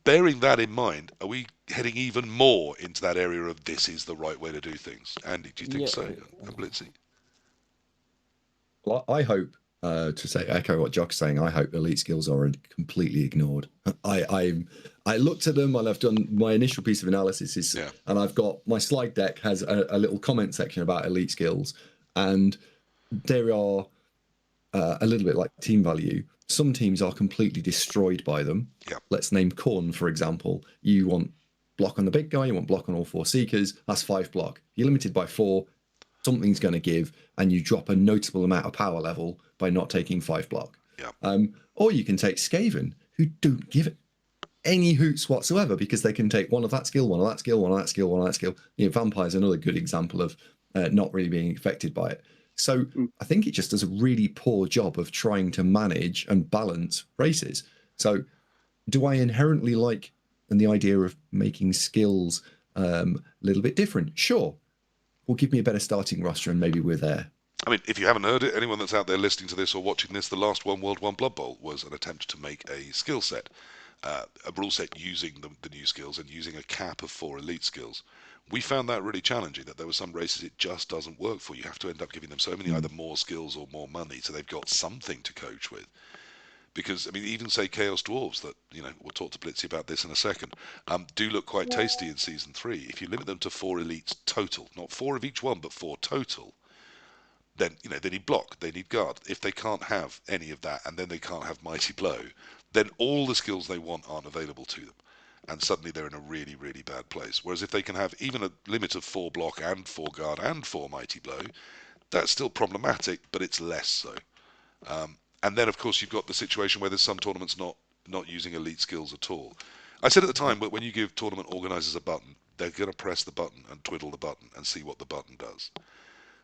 Bearing that in mind, are we heading even more into that area of this is the right way to do things? Andy, do you think so? And Blitzy?
Well, I hope echo what Jock's saying. I hope elite skills are completely ignored. I looked at them and I've done my initial piece of analysis, and I've got my slide deck has a little comment section about elite skills, and there are a little bit like team value. Some teams are completely destroyed by them.
Yep.
Let's name Khorne, for example. You want block on the big guy, you want block on all 4 Seekers, that's 5 block. You're limited by 4, something's going to give, and you drop a notable amount of power level by not taking 5 block.
Yep.
Or you can take Skaven, who don't give it any hoots whatsoever because they can take one of that skill, one of that skill, one of that skill, one of that skill. Vampire's another good example of not really being affected by it. So I think it just does a really poor job of trying to manage and balance races. So do I inherently like the idea of making skills a little bit different? Sure. Well, give me a better starting roster and maybe we're there.
I mean, if you haven't heard it, anyone that's out there listening to this or watching this, the last One World, One Blood Bowl was an attempt to make a skill set, a rule set using the new skills and using a cap of 4 elite skills. We found that really challenging, that there were some races it just doesn't work for. You have to end up giving them so many either more skills or more money so they've got something to coach with. Because, I mean, even say Chaos Dwarves, that, we'll talk to Blitzy about this in a second, do look quite tasty in Season 3. If you limit them to 4 elites total, not 4 of each one, but 4 total, then, they need block, they need guard. If they can't have any of that, and then they can't have Mighty Blow, then all the skills they want aren't available to them. And suddenly they're in a really, really bad place. Whereas if they can have even a limit of 4 block and 4 guard and 4 Mighty Blow, that's still problematic, but it's less so. And then, of course, you've got the situation where there's some tournaments not using elite skills at all. I said at the time, but when you give tournament organisers a button, they're going to press the button and twiddle the button and see what the button does.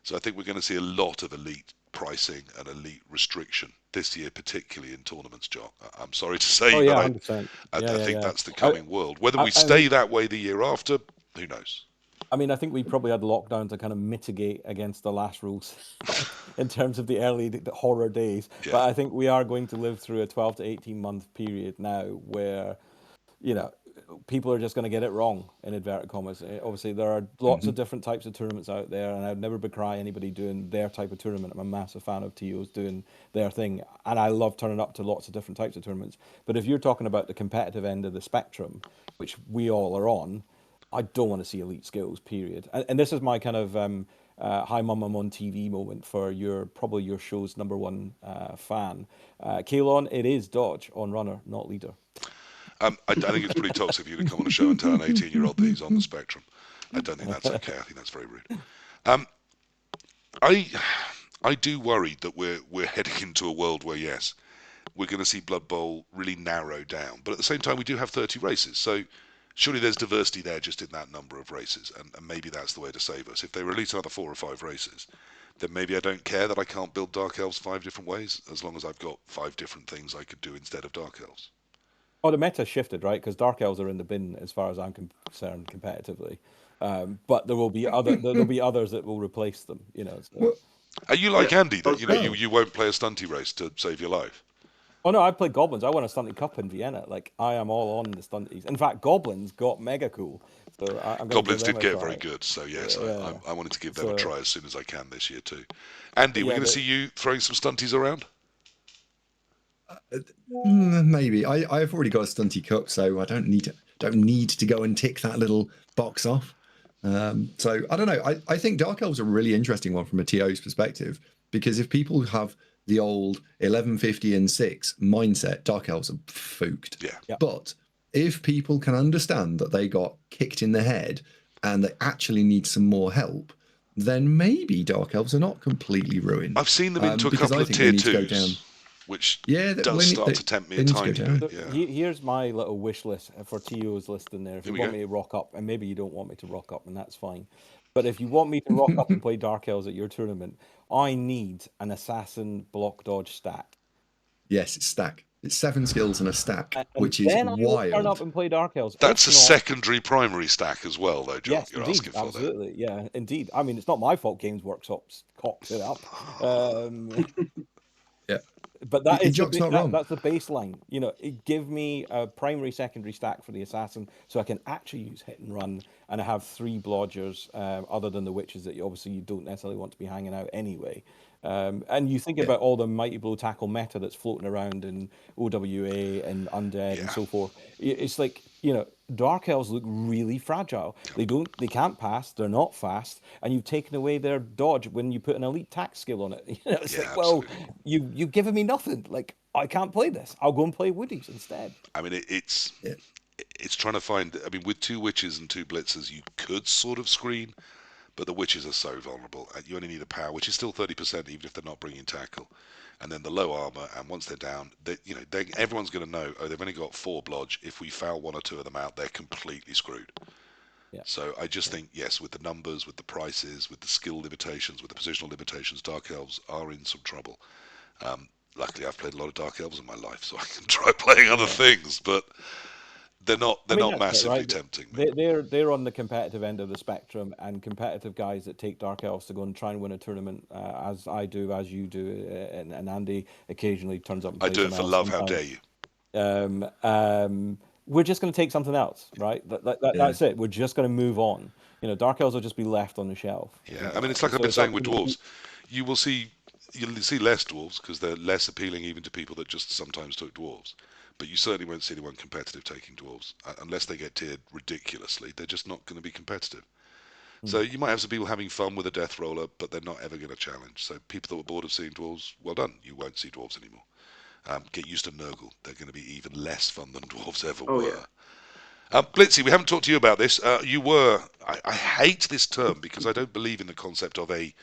So I think we're going to see a lot of elite pricing and elite restriction this year, particularly in tournaments, Jock. I'm sorry to say, but I think that's the coming world. Whether we stay that way the year after, who knows?
I mean, I think we probably had lockdown to kind of mitigate against the last rules in terms of the horror days. Yeah. But I think we are going to live through a 12 to 18 month period now where, people are just going to get it wrong, in inverted commas. Obviously, there are lots of different types of tournaments out there, and I'd never decry anybody doing their type of tournament. I'm a massive fan of TOs doing their thing, and I love turning up to lots of different types of tournaments. But if you're talking about the competitive end of the spectrum, which we all are on, I don't want to see elite skills, period. And this is my kind of hi mum, I'm on TV moment for probably your show's number one fan. Kalon, it is dodge on runner, not leader.
I think it's pretty toxic for you to come on a show and tell an 18-year-old that he's on the spectrum. I don't think that's okay. I think that's very rude. I do worry that we're heading into a world where, yes, we're going to see Blood Bowl really narrow down. But at the same time, we do have 30 races. So surely there's diversity there just in that number of races. And maybe that's the way to save us. If they release another 4 or 5 races, then maybe I don't care that I can't build Dark Elves 5 different ways, as long as I've got 5 different things I could do instead of Dark Elves.
Oh, the meta shifted, right? Because Dark Elves are in the bin as far as I'm concerned competitively. But there will be others that will replace them, So.
Are you like Andy, that you won't play a stunty race to save your life?
Oh no, I played Goblins. I won a Stunty Cup in Vienna. Like, I am all on the Stunties. In fact, Goblins got mega cool. So
Goblins did get very good. So yes, I wanted to give them a try as soon as I can this year too. Andy, we're going to see you throwing some Stunties around?
Maybe. I've already got a Stunty Cup, so I don't need to go and tick that little box off. So I don't know. I think Dark Elves are a really interesting one from a TO's perspective, because if people have the old 1150 and 6 mindset, Dark Elves are fooked.
Yeah.
But if people can understand that they got kicked in the head and they actually need some more help, then maybe Dark Elves are not completely ruined.
I've seen them into a couple of tier 2s, which does start to tempt me a tiny bit. Yeah.
Here's my little wish list for TO's list in there. If you want me to rock up, and maybe you don't want me to rock up, and that's fine. But if you want me to rock up and play Dark Elves at your tournament, I need an assassin block dodge stack.
Yes, stack. It's 7 skills and a stack,
And
which is
then I will turn
wild.
up and play Dark Elves.
That's
If
a
not,
secondary primary stack as well, though, Jock.
yes,
You're
indeed,
asking for there.
absolutely, yeah, indeed. I mean, it's not my fault. Games Workshop's cocks it up.
Yeah.
But that is
Jock's not wrong.
that's the baseline. You know, give me a primary, secondary stack for the assassin, so I can actually use hit and run, and I have 3 blodgers, other than the witches that you don't necessarily want to be hanging out anyway. And you think about all the mighty blow tackle meta that's floating around in OWA and Undead and so forth. It's like, you know, Dark Elves look really fragile. They can't pass. They're not fast, and you've taken away their dodge when you put an elite tax skill on it. You know, it's
Yeah,
like, well,
absolutely.
you've given me nothing. Like, I can't play this. I'll go and play Woodies instead.
I mean, it's trying to find. I mean, with 2 witches and 2 blitzers, you could sort of screen, but the witches are so vulnerable. You only need a power, which is still 30%, even if they're not bringing tackle, and then the low armor. And once they're down, everyone's going to know. Oh, they've only got 4 blodge. If we foul 1 or 2 of them out, they're completely screwed.
Yeah.
So I just think, yes, with the numbers, with the prices, with the skill limitations, with the positional limitations, Dark Elves are in some trouble. Luckily, I've played a lot of Dark Elves in my life, so I can try playing other things, but they're not
That's
massively
right.
tempting me.
They're on the competitive end of the spectrum, and competitive guys that take Dark Elves to go and try and win a tournament, as I do, as you do, and Andy occasionally turns up and
I
plays
do it
them
for
else
love. How
sometimes.
dare you?
We're just going to take something else, right? That's it. We're just going to move on. You know, Dark Elves will just be left on the shelf.
Yeah, I mean, it's like I've
So
been
it's up
saying with
to me.
dwarves. You'll see less dwarves because they're less appealing even to people that just sometimes took dwarves. But you certainly won't see anyone competitive taking dwarves unless they get tiered ridiculously. They're just not going to be competitive. So you might have some people having fun with a death roller, but they're not ever going to challenge. So people that were bored of seeing dwarves, well done. You won't see dwarves anymore. Get used to Nurgle. They're going to be even less fun than dwarves ever
Oh,
were.
yeah.
Blitzy, we haven't talked to you about this. I hate this term because I don't believe in the concept of a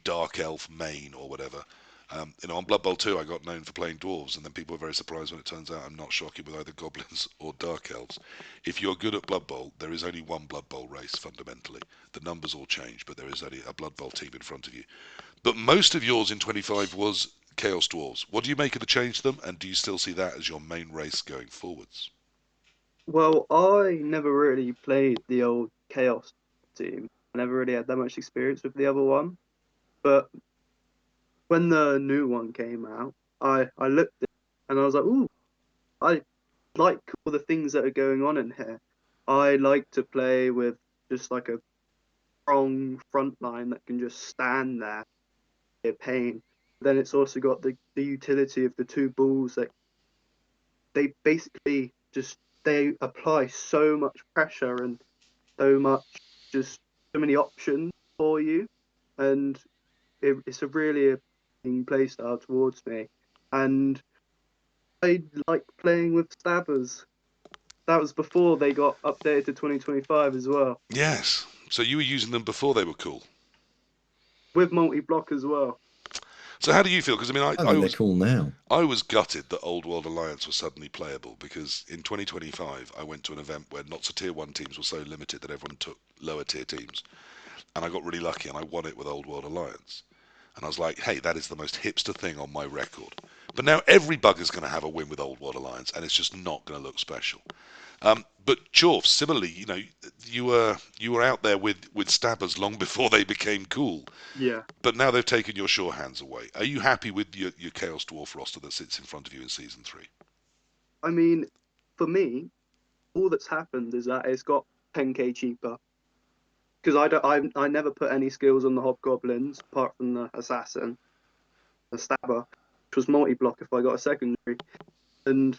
dark elf main or whatever. On Blood Bowl 2, I got known for playing dwarves, and then people were very surprised when it turns out I'm not shocking with either goblins or dark elves. If you're good at Blood Bowl, there is only one Blood Bowl race fundamentally. The numbers all change, but there is only a Blood Bowl team in front of you. But most of yours in 25 was Chaos Dwarves. What do you make of the change to them, and do you still see that as your main race going forwards?
Well, I never really played the old Chaos team. I never really had that much experience with the other one. But when the new one came out, I looked at it and I was like, ooh, I like all the things that are going on in here. I like to play with just like a strong front line that can just stand there, be a pain. Then it's also got the utility of the 2 bulls that they basically just they apply so much pressure and so much just so many options for you, and it's a really appealing play style towards me. And I like playing with stabbers. That was before they got updated to 2025 as well,
Yes. So you were using them before they were cool.
with multi-block as well.
So how do you feel? Because I mean,
I think they're cool now.
I was gutted that Old World Alliance was suddenly playable because in 2025 I went to an event where not so tier 1 teams were so limited that everyone took lower tier teams, and I got really lucky and I won it with Old World Alliance. And I was like, hey, that is the most hipster thing on my record. But now every bugger's going to have a win with Old World Alliance, and it's just not going to look special. But Chorf, similarly, you were out there with stabbers long before they became cool.
Yeah,
But now they've taken your sure hands away. Are you happy with your Chaos Dwarf roster that sits in front of you in Season 3?
I mean, for me, all that's happened is that it's got 10k cheaper. Because I never put any skills on the hobgoblins apart from the assassin, the stabber, which was multi-block if I got a secondary, and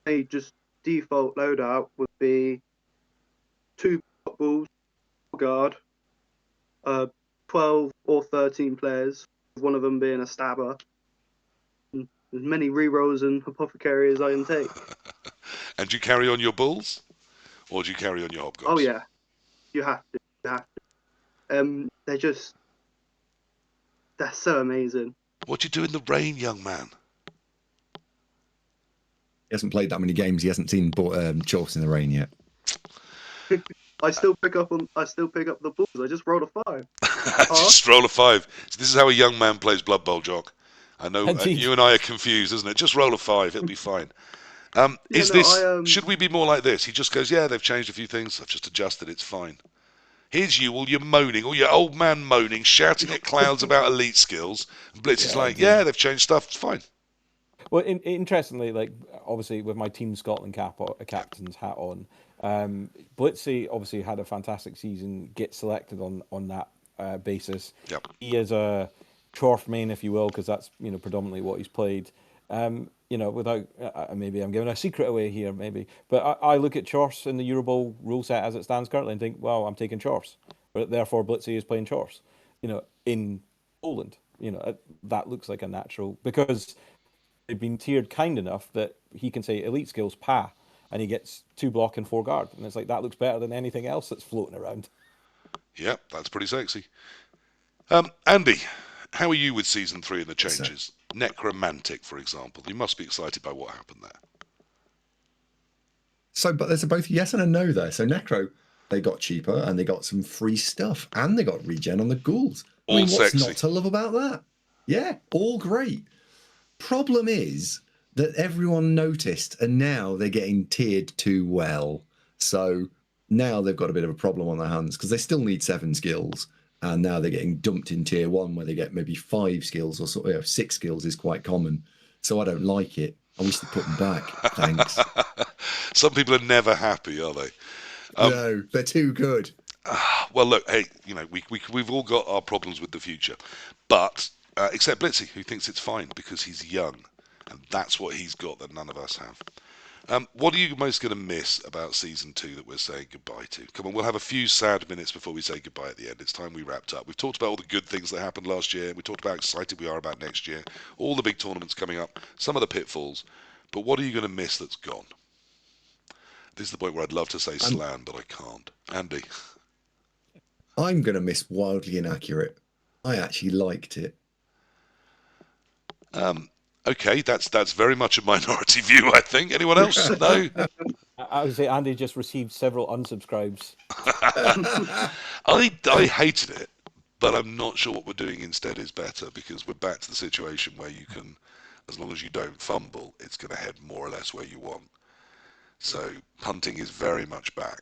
a just default loadout would be 2 balls, guard, 12 or 13 players, one of them being a stabber, and as many rerolls and apothecary as I can take.
And do you carry on your bulls, or do you carry on your hobgobs?
Oh yeah, you have to. You have to. They're so amazing.
What do you do in the rain, young man?
He hasn't played that many games. He hasn't seen Chorfs in the rain yet.
I still pick up the balls. I just rolled a 5.
Just roll a 5. So this is how a young man plays Blood Bowl, Jock. I know
Indeed.
you and I are confused, isn't it? Just roll a 5, it'll be fine.
Yeah,
Is
no,
this? Should we be more like this? He just goes, yeah, they've changed a few things. I've just adjusted. It's fine. Here's you, all your moaning, all your old man moaning, shouting at clouds about elite skills. And Blitzy's
Yeah,
like,
indeed.
yeah, they've changed stuff. It's fine.
Well, interestingly, like obviously with my Team Scotland captain's hat on, Blitzy obviously had a fantastic season. Get selected on that basis.
Yep.
He is a Chorf main, if you will, because that's predominantly what he's played. Without maybe I'm giving a secret away here, maybe, but I look at Chorfs in the Eurobowl rule set as it stands currently and think, well, I'm taking Chorfs, but therefore Blitzy is playing Chorfs, in Poland. That looks like a natural because they've been tiered kind enough that he can say elite skills pa, and he gets 2 block and 4 guard, and it's like that looks better than anything else that's floating around.
Yep, that's pretty sexy. Andy, how are you with season 3 and the
Yes, sir.
changes? Necromantic, for example. You must be excited by what happened there.
So, but there's a both yes and a no there. So Necro, they got cheaper and they got some free stuff and they got regen on the ghouls. I
All
mean, what's
sexy.
not to love about that? Yeah, all great. Problem is that everyone noticed and now they're getting tiered too well. So now they've got a bit of a problem on their hands because they still need 7 skills. And now they're getting dumped in tier 1 where they get maybe 5 skills or so, 6 skills is quite common. So I don't like it. I wish they'd put them back. Thanks.
Some people are never happy, are they?
No, they're too good.
Well, look, hey, we've all got our problems with the future, but except Blitzy, who thinks it's fine because he's young, and that's what he's got that none of us have. What are you most going to miss about season 2 that we're saying goodbye to? Come on, we'll have a few sad minutes before we say goodbye at the end. It's time we wrapped up. We've talked about all the good things that happened last year. We talked about how excited we are about next year, all the big tournaments coming up, some of the pitfalls. But what are you going to miss that's gone? This is the point where I'd love to say Slan, but I can't. Andy.
I'm going to miss Wildly Inaccurate. I actually liked it.
Okay, that's very much a minority view, I think. Anyone else? No?
I would say Andy just received several unsubscribes.
I hated it, but I'm not sure what we're doing instead is better because we're back to the situation where you can, as long as you don't fumble, it's going to head more or less where you want. So punting is very much back,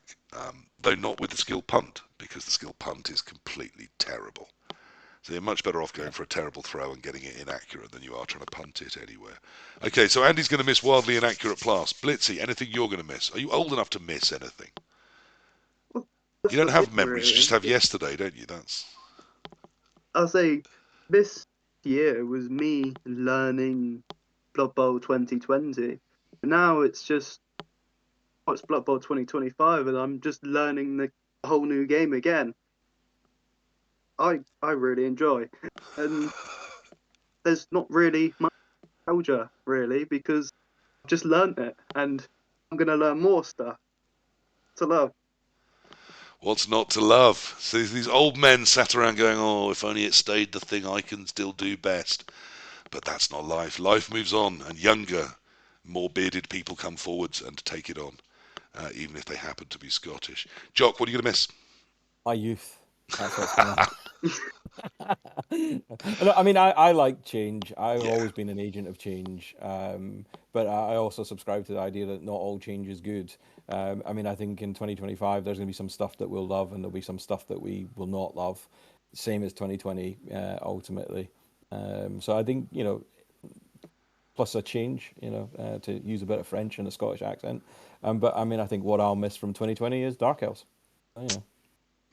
though not with the skill punt because the skill punt is completely terrible. So you're much better off going for a terrible throw and getting it inaccurate than you are trying to punt it anywhere. Okay, so Andy's going to miss Wildly Inaccurate Plus. Blitzy, anything you're going to miss? Are you old enough to miss anything?
Well,
You don't
that's
have
the thing,
memories, you
really.
just have yesterday, don't you? That's
I'll say this year was me learning Blood Bowl 2020. Now it's just what's Blood Bowl 2025, and I'm just learning the whole new game again. I really enjoy, and there's not really much nostalgia really because I've just learned it, and I'm gonna learn more stuff to love.
what's not to love. So these old men sat around going, oh, if only it stayed the thing I can still do best. But that's not life. Life moves on, and younger, more bearded people come forwards and take it on, even if they happen to be Scottish. Jock, what are you going to miss?
My youth. That's what's going to I mean, I like change. I've
Yeah.
always been an agent of change, but I also subscribe to the idea that not all change is good. I mean, I think in 2025 there's going to be some stuff that we'll love, and there'll be some stuff that we will not love. Same as 2020, ultimately. So I think plus a change, to use a bit of French and a Scottish accent. But I mean, I think what I'll miss from 2020 is Dark Elves.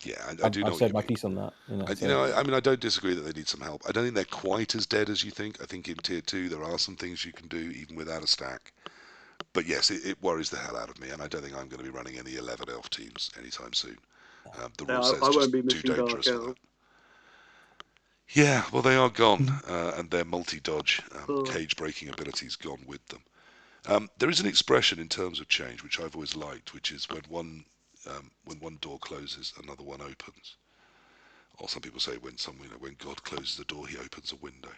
Yeah, I do know
I've
what
said
you
my
mean.
piece on that.
I mean, I don't disagree that they need some help. I don't think they're quite as dead as you think. I think in Tier 2 there are some things you can do even without a stack. But yes, it worries the hell out of me, and I don't think I'm going to be running any 11 elf teams anytime soon. The rule
Yeah,
set's
I won't
just
be
too
missing Dark
dangerous for that.
Elves.
Yeah, well, they are gone, and their multi-dodge,
Oh,
cage-breaking abilities gone with them. There is an expression in terms of change which I've always liked, which is when one door closes, another one opens. Or some people say when God closes a door, He opens a window.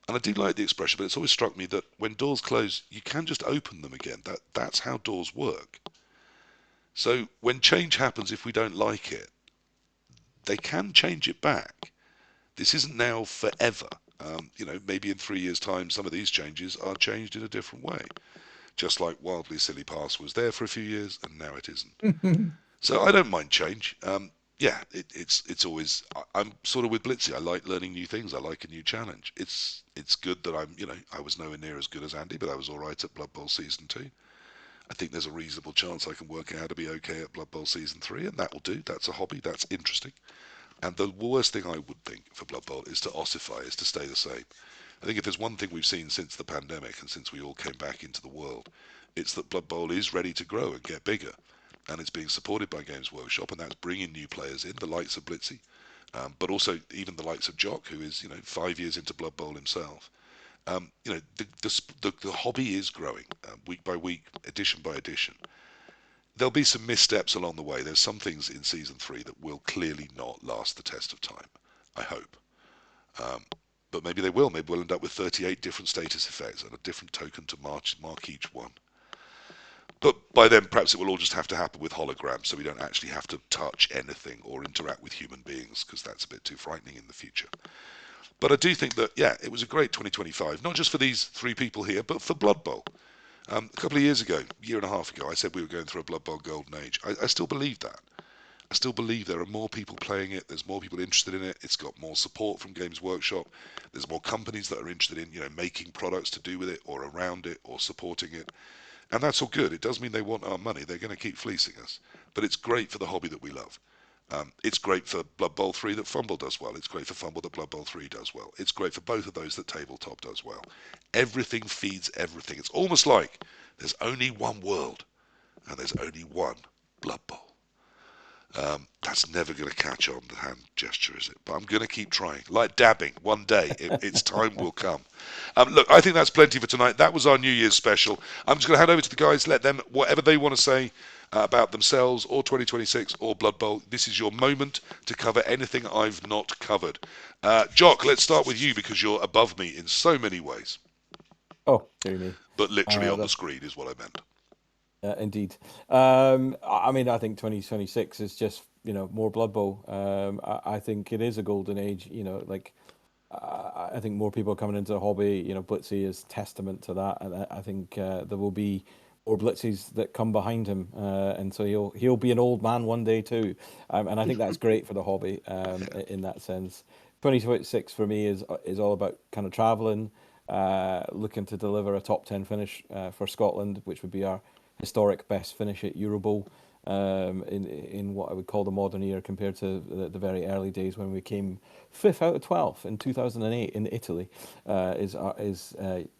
And I do like the expression, but it's always struck me that when doors close, you can just open them again. That's how doors work. So when change happens, if we don't like it, they can change it back. This isn't now forever. Maybe in 3 years' time, some of these changes are changed in a different way. Just like Wildly Silly Pass was there for a few years, and now it isn't. So I don't mind change. It's always. I'm sort of with Blitzy. I like learning new things. I like a new challenge. It's good that I was nowhere near as good as Andy, but I was all right at Blood Bowl Season 2. I think there's a reasonable chance I can work out how to be okay at Blood Bowl Season 3, and that will do. That's a hobby. That's interesting. And the worst thing I would think for Blood Bowl is to ossify, is to stay the same. I think if there's one thing we've seen since the pandemic and since we all came back into the world, it's that Blood Bowl is ready to grow and get bigger. And it's being supported by Games Workshop, and that's bringing new players in, the likes of Blitzy, but also even the likes of Jock, who is 5 years into Blood Bowl himself. The hobby is growing week by week, edition by edition. There'll be some missteps along the way. There's some things in Season 3 that will clearly not last the test of time, I hope. But maybe they will. Maybe we'll end up with 38 different status effects and a different token to mark each one. But by then, perhaps it will all just have to happen with holograms, so we don't actually have to touch anything or interact with human beings, because that's a bit too frightening in the future. But I do think that, it was a great 2025, not just for these three people here, but for Blood Bowl. A couple of years ago, a year and a half ago, I said we were going through a Blood Bowl golden age. I still believe that. I still believe there are more people playing it. There's more people interested in it. It's got more support from Games Workshop. There's more companies that are interested in, making products to do with it or around it or supporting it. And that's all good. It does mean they want our money. They're going to keep fleecing us. But it's great for the hobby that we love. It's great for Blood Bowl 3 that Fumble does well. It's great for Fumble that Blood Bowl 3 does well. It's great for both of those that Tabletop does well. Everything feeds everything. It's almost like there's only one world and there's only one Blood Bowl. That's never going to catch on, the hand gesture, is it? But I'm going to keep trying. Like dabbing, one day, its time will come. Look, I think that's plenty for tonight. That was our New Year's special. I'm just going to hand over to the guys, let them, whatever they want to say about themselves or 2026 or Blood Bowl. This is your moment to cover anything I've not covered. Jock, let's start with you because you're above me in so many ways.
Oh, dear me.
But literally on the screen is what I meant.
Indeed. I think 2026 is just, more Blood Bowl. I think it is a golden age, I think more people are coming into the hobby. Blitzy is testament to that. And I think there will be more Blitzys that come behind him. And so he'll be an old man one day too. And I think that's great for the hobby in that sense. 2026 for me is all about kind of traveling, looking to deliver a top 10 finish for Scotland, which would be our historic best finish at Euro Bowl in what I would call the modern era compared to the very early days when we came 5th out of 12 in 2008 in Italy is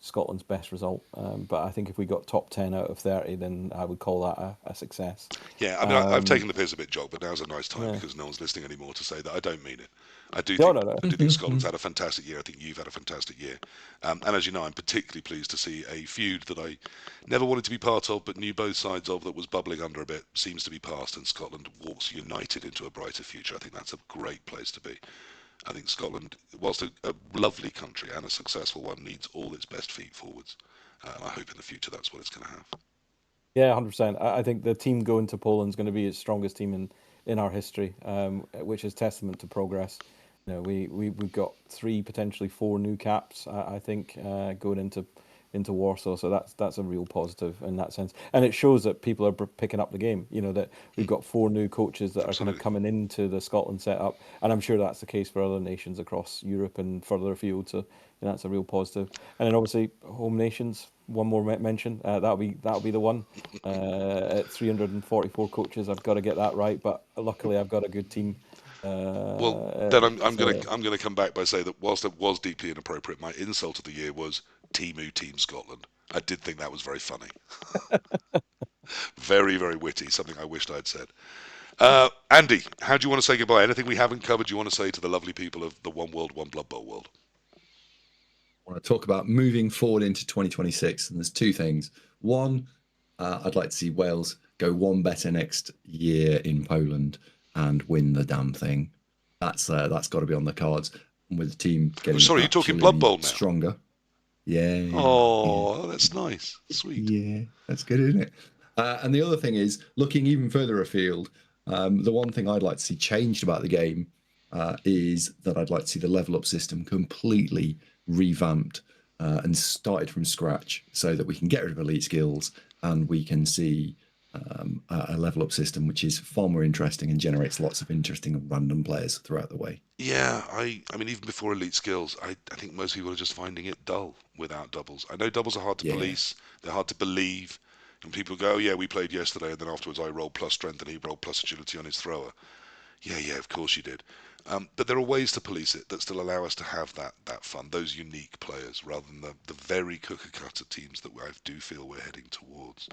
Scotland's best result. But I think if we got top 10 out of 30, then I would call that a success.
Yeah, I've taken the piss a bit, Jock, but now's a nice time because no one's listening anymore to say that I don't mean it. I do think Scotland's had a fantastic year. I think you've had a fantastic year. And as you know, I'm particularly pleased to see a feud that I never wanted to be part of, but knew both sides of, that was bubbling under a bit, seems to be past, and Scotland walks united into a brighter future. I think that's a great place to be. I think Scotland, whilst a lovely country and a successful one, needs all its best feet forwards. And I hope in the future that's what it's going to have.
Yeah, 100%. I think the team going to Poland is going to be its strongest team in our history, which is testament to progress. We've got 3, potentially 4 new caps, I think, going into Warsaw. So that's a real positive in that sense. And it shows that people are picking up the game, that we've got 4 new coaches that are kind of coming into the Scotland setup. And I'm sure that's the case for other nations across Europe and further afield. So that's a real positive. And then obviously home nations, one more mention, that'll be the one. At 344 coaches, I've got to get that right. But luckily I've got a good team.
Then I'm going to come back by saying that whilst it was deeply inappropriate, my insult of the year was Team Scotland. I did think that was very funny. Very, very witty, something I wished I'd said. Andy, how do you want to say goodbye? Anything we haven't covered you want to say to the lovely people of the One World, One Blood Bowl world?
I want to talk about moving forward into 2026, and there's 2 things. One, I'd like to see Wales go one better next year in Poland and win the damn thing. That's got to be on the cards. And with the team getting
you're talking Blood Bowl now?
Stronger. Yeah.
Oh, that's nice. Sweet.
Yeah, that's good, isn't it? And the other thing is, looking even further afield, the one thing I'd like to see changed about the game is that I'd like to see the level up system completely revamped and started from scratch, so that we can get rid of elite skills and we can see a level up system which is far more interesting and generates lots of interesting and random players throughout the way.
Yeah, I mean, even before elite skills, I think most people are just finding it dull without doubles. I know doubles are hard to
Yeah.
police, they're hard to believe, and people go, oh, yeah, we played yesterday, and then afterwards I rolled plus strength and he rolled plus agility on his thrower. Yeah, of course you did. But there are ways to police it that still allow us to have that fun, those unique players, rather than the very cookie-cutter teams that I do feel we're heading towards.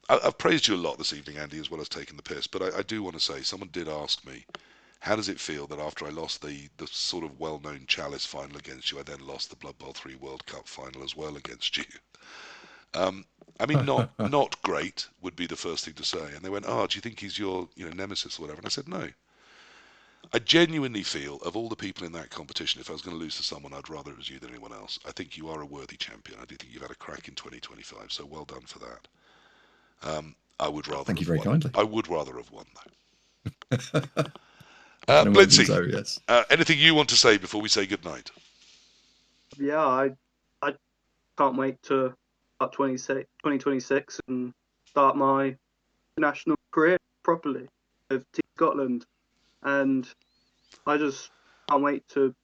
I've praised you a lot this evening, Andy, as well as taking the piss, but I do want to say, someone did ask me, how does it feel that after I lost the sort of well-known Chalice final against you, I then lost the Blood Bowl 3 World Cup final as well against you? I mean, not great would be the first thing to say. And they went, oh, do you think he's your nemesis or whatever? And I said, no. I genuinely feel, of all the people in that competition, if I was going to lose to someone, I'd rather it was you than anyone else. I think you are a worthy champion. I do think you've had a crack in 2025, so well done for that. I would rather
Thank you
have
very
won.
kindly.
I would rather have won, though.
I can imagine
Blitzy,
so, yes.
anything you want to say before we say goodnight?
Yeah, I can't wait to start 2026 and start my national career properly with Team Scotland. And I just can't wait to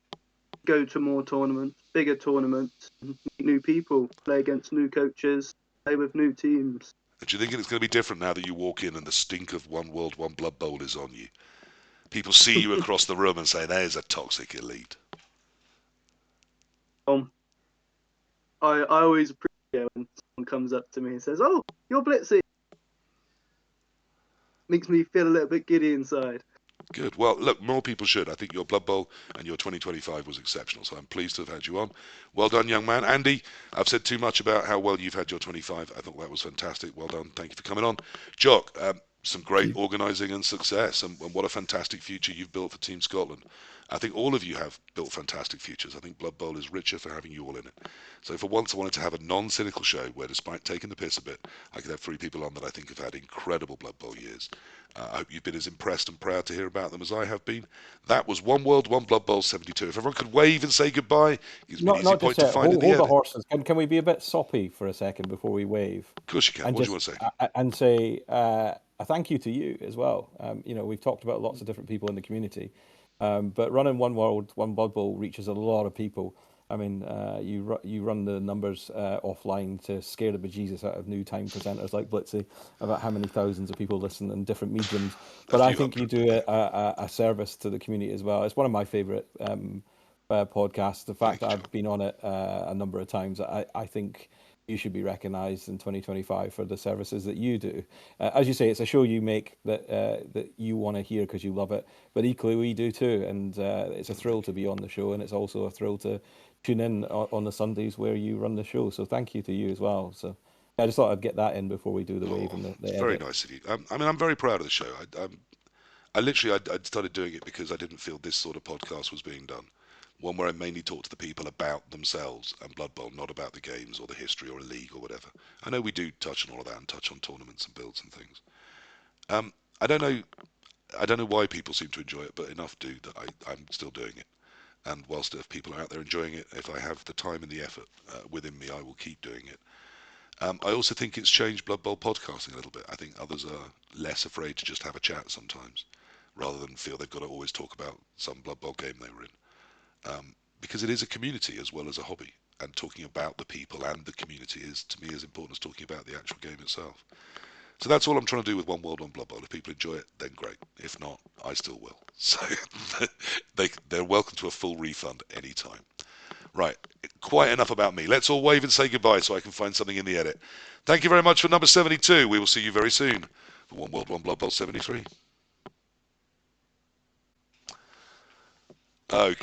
go to more tournaments, bigger tournaments, meet new people, play against new coaches, play with new teams.
And do you think it's going to be different now that you walk in and the stink of One World, One Blood Bowl is on you? People see you across the room and say, there's a toxic elite.
I always appreciate when someone comes up to me and says, oh, you're Blitzy. Makes me feel a little bit giddy inside.
Good. Well, look, more people should. I think your Blood Bowl and your 2025 was exceptional, so I'm pleased to have had you on. Well done, young man. Andy, I've said too much about how well you've had your 25. I thought that was fantastic. Well done. Thank you for coming on. Jock, some great organising and success, and what a fantastic future you've built for Team Scotland. I think all of you have built fantastic futures. I think Blood Bowl is richer for having you all in it. So for once, I wanted to have a non-cynical show where, despite taking the piss a bit, I could have 3 people on that I think have had incredible Blood Bowl years. I hope you've been as impressed and proud to hear about them as I have been. That was One World, One Blood Bowl 72. If everyone could wave and say goodbye, gives me an easy point to find in the
hold the
edit.
horses. Can we be a bit soppy for a second before we wave?
Of course you can.
And
What do you want to say?
And say a thank you to you as well. We've talked about lots of different people in the community, but running One World, One Blood Bowl reaches a lot of people. I mean, you run the numbers offline to scare the bejesus out of new time presenters like Blitzy about how many thousands of people listen in different mediums. But I think you do a service to the community as well. It's one of my favourite podcasts. The fact that I've been on it a number of times, I think you should be recognised in 2025 for the services that you do. As you say, it's a show you make that you want to hear because you love it, but equally we do too. And it's a thrill to be on the show, and it's also a thrill to tune in on the Sundays where you run the show. So thank you to you as well. So I just thought I'd get that in before we do the wave and the edit.
Very nice of you. I mean, I'm very proud of the show. I literally started doing it because I didn't feel this sort of podcast was being done. One where I mainly talk to the people about themselves and Blood Bowl, not about the games or the history or a league or whatever. I know we do touch on all of that and touch on tournaments and builds and things. I don't know why people seem to enjoy it, but enough do that I'm still doing it. And whilst if people are out there enjoying it, if I have the time and the effort within me, I will keep doing it. I also think it's changed Blood Bowl podcasting a little bit. I think others are less afraid to just have a chat sometimes, rather than feel they've got to always talk about some Blood Bowl game they were in. Because it is a community as well as a hobby, and talking about the people and the community is, to me, as important as talking about the actual game itself. So that's all I'm trying to do with One World, One Blood Bowl. If people enjoy it, then great. If not, I still will. So they're welcome to a full refund anytime. Right, quite enough about me. Let's all wave and say goodbye so I can find something in the edit. Thank you very much for number 72. We will see you very soon for One World, One Blood Bowl 73. Okay.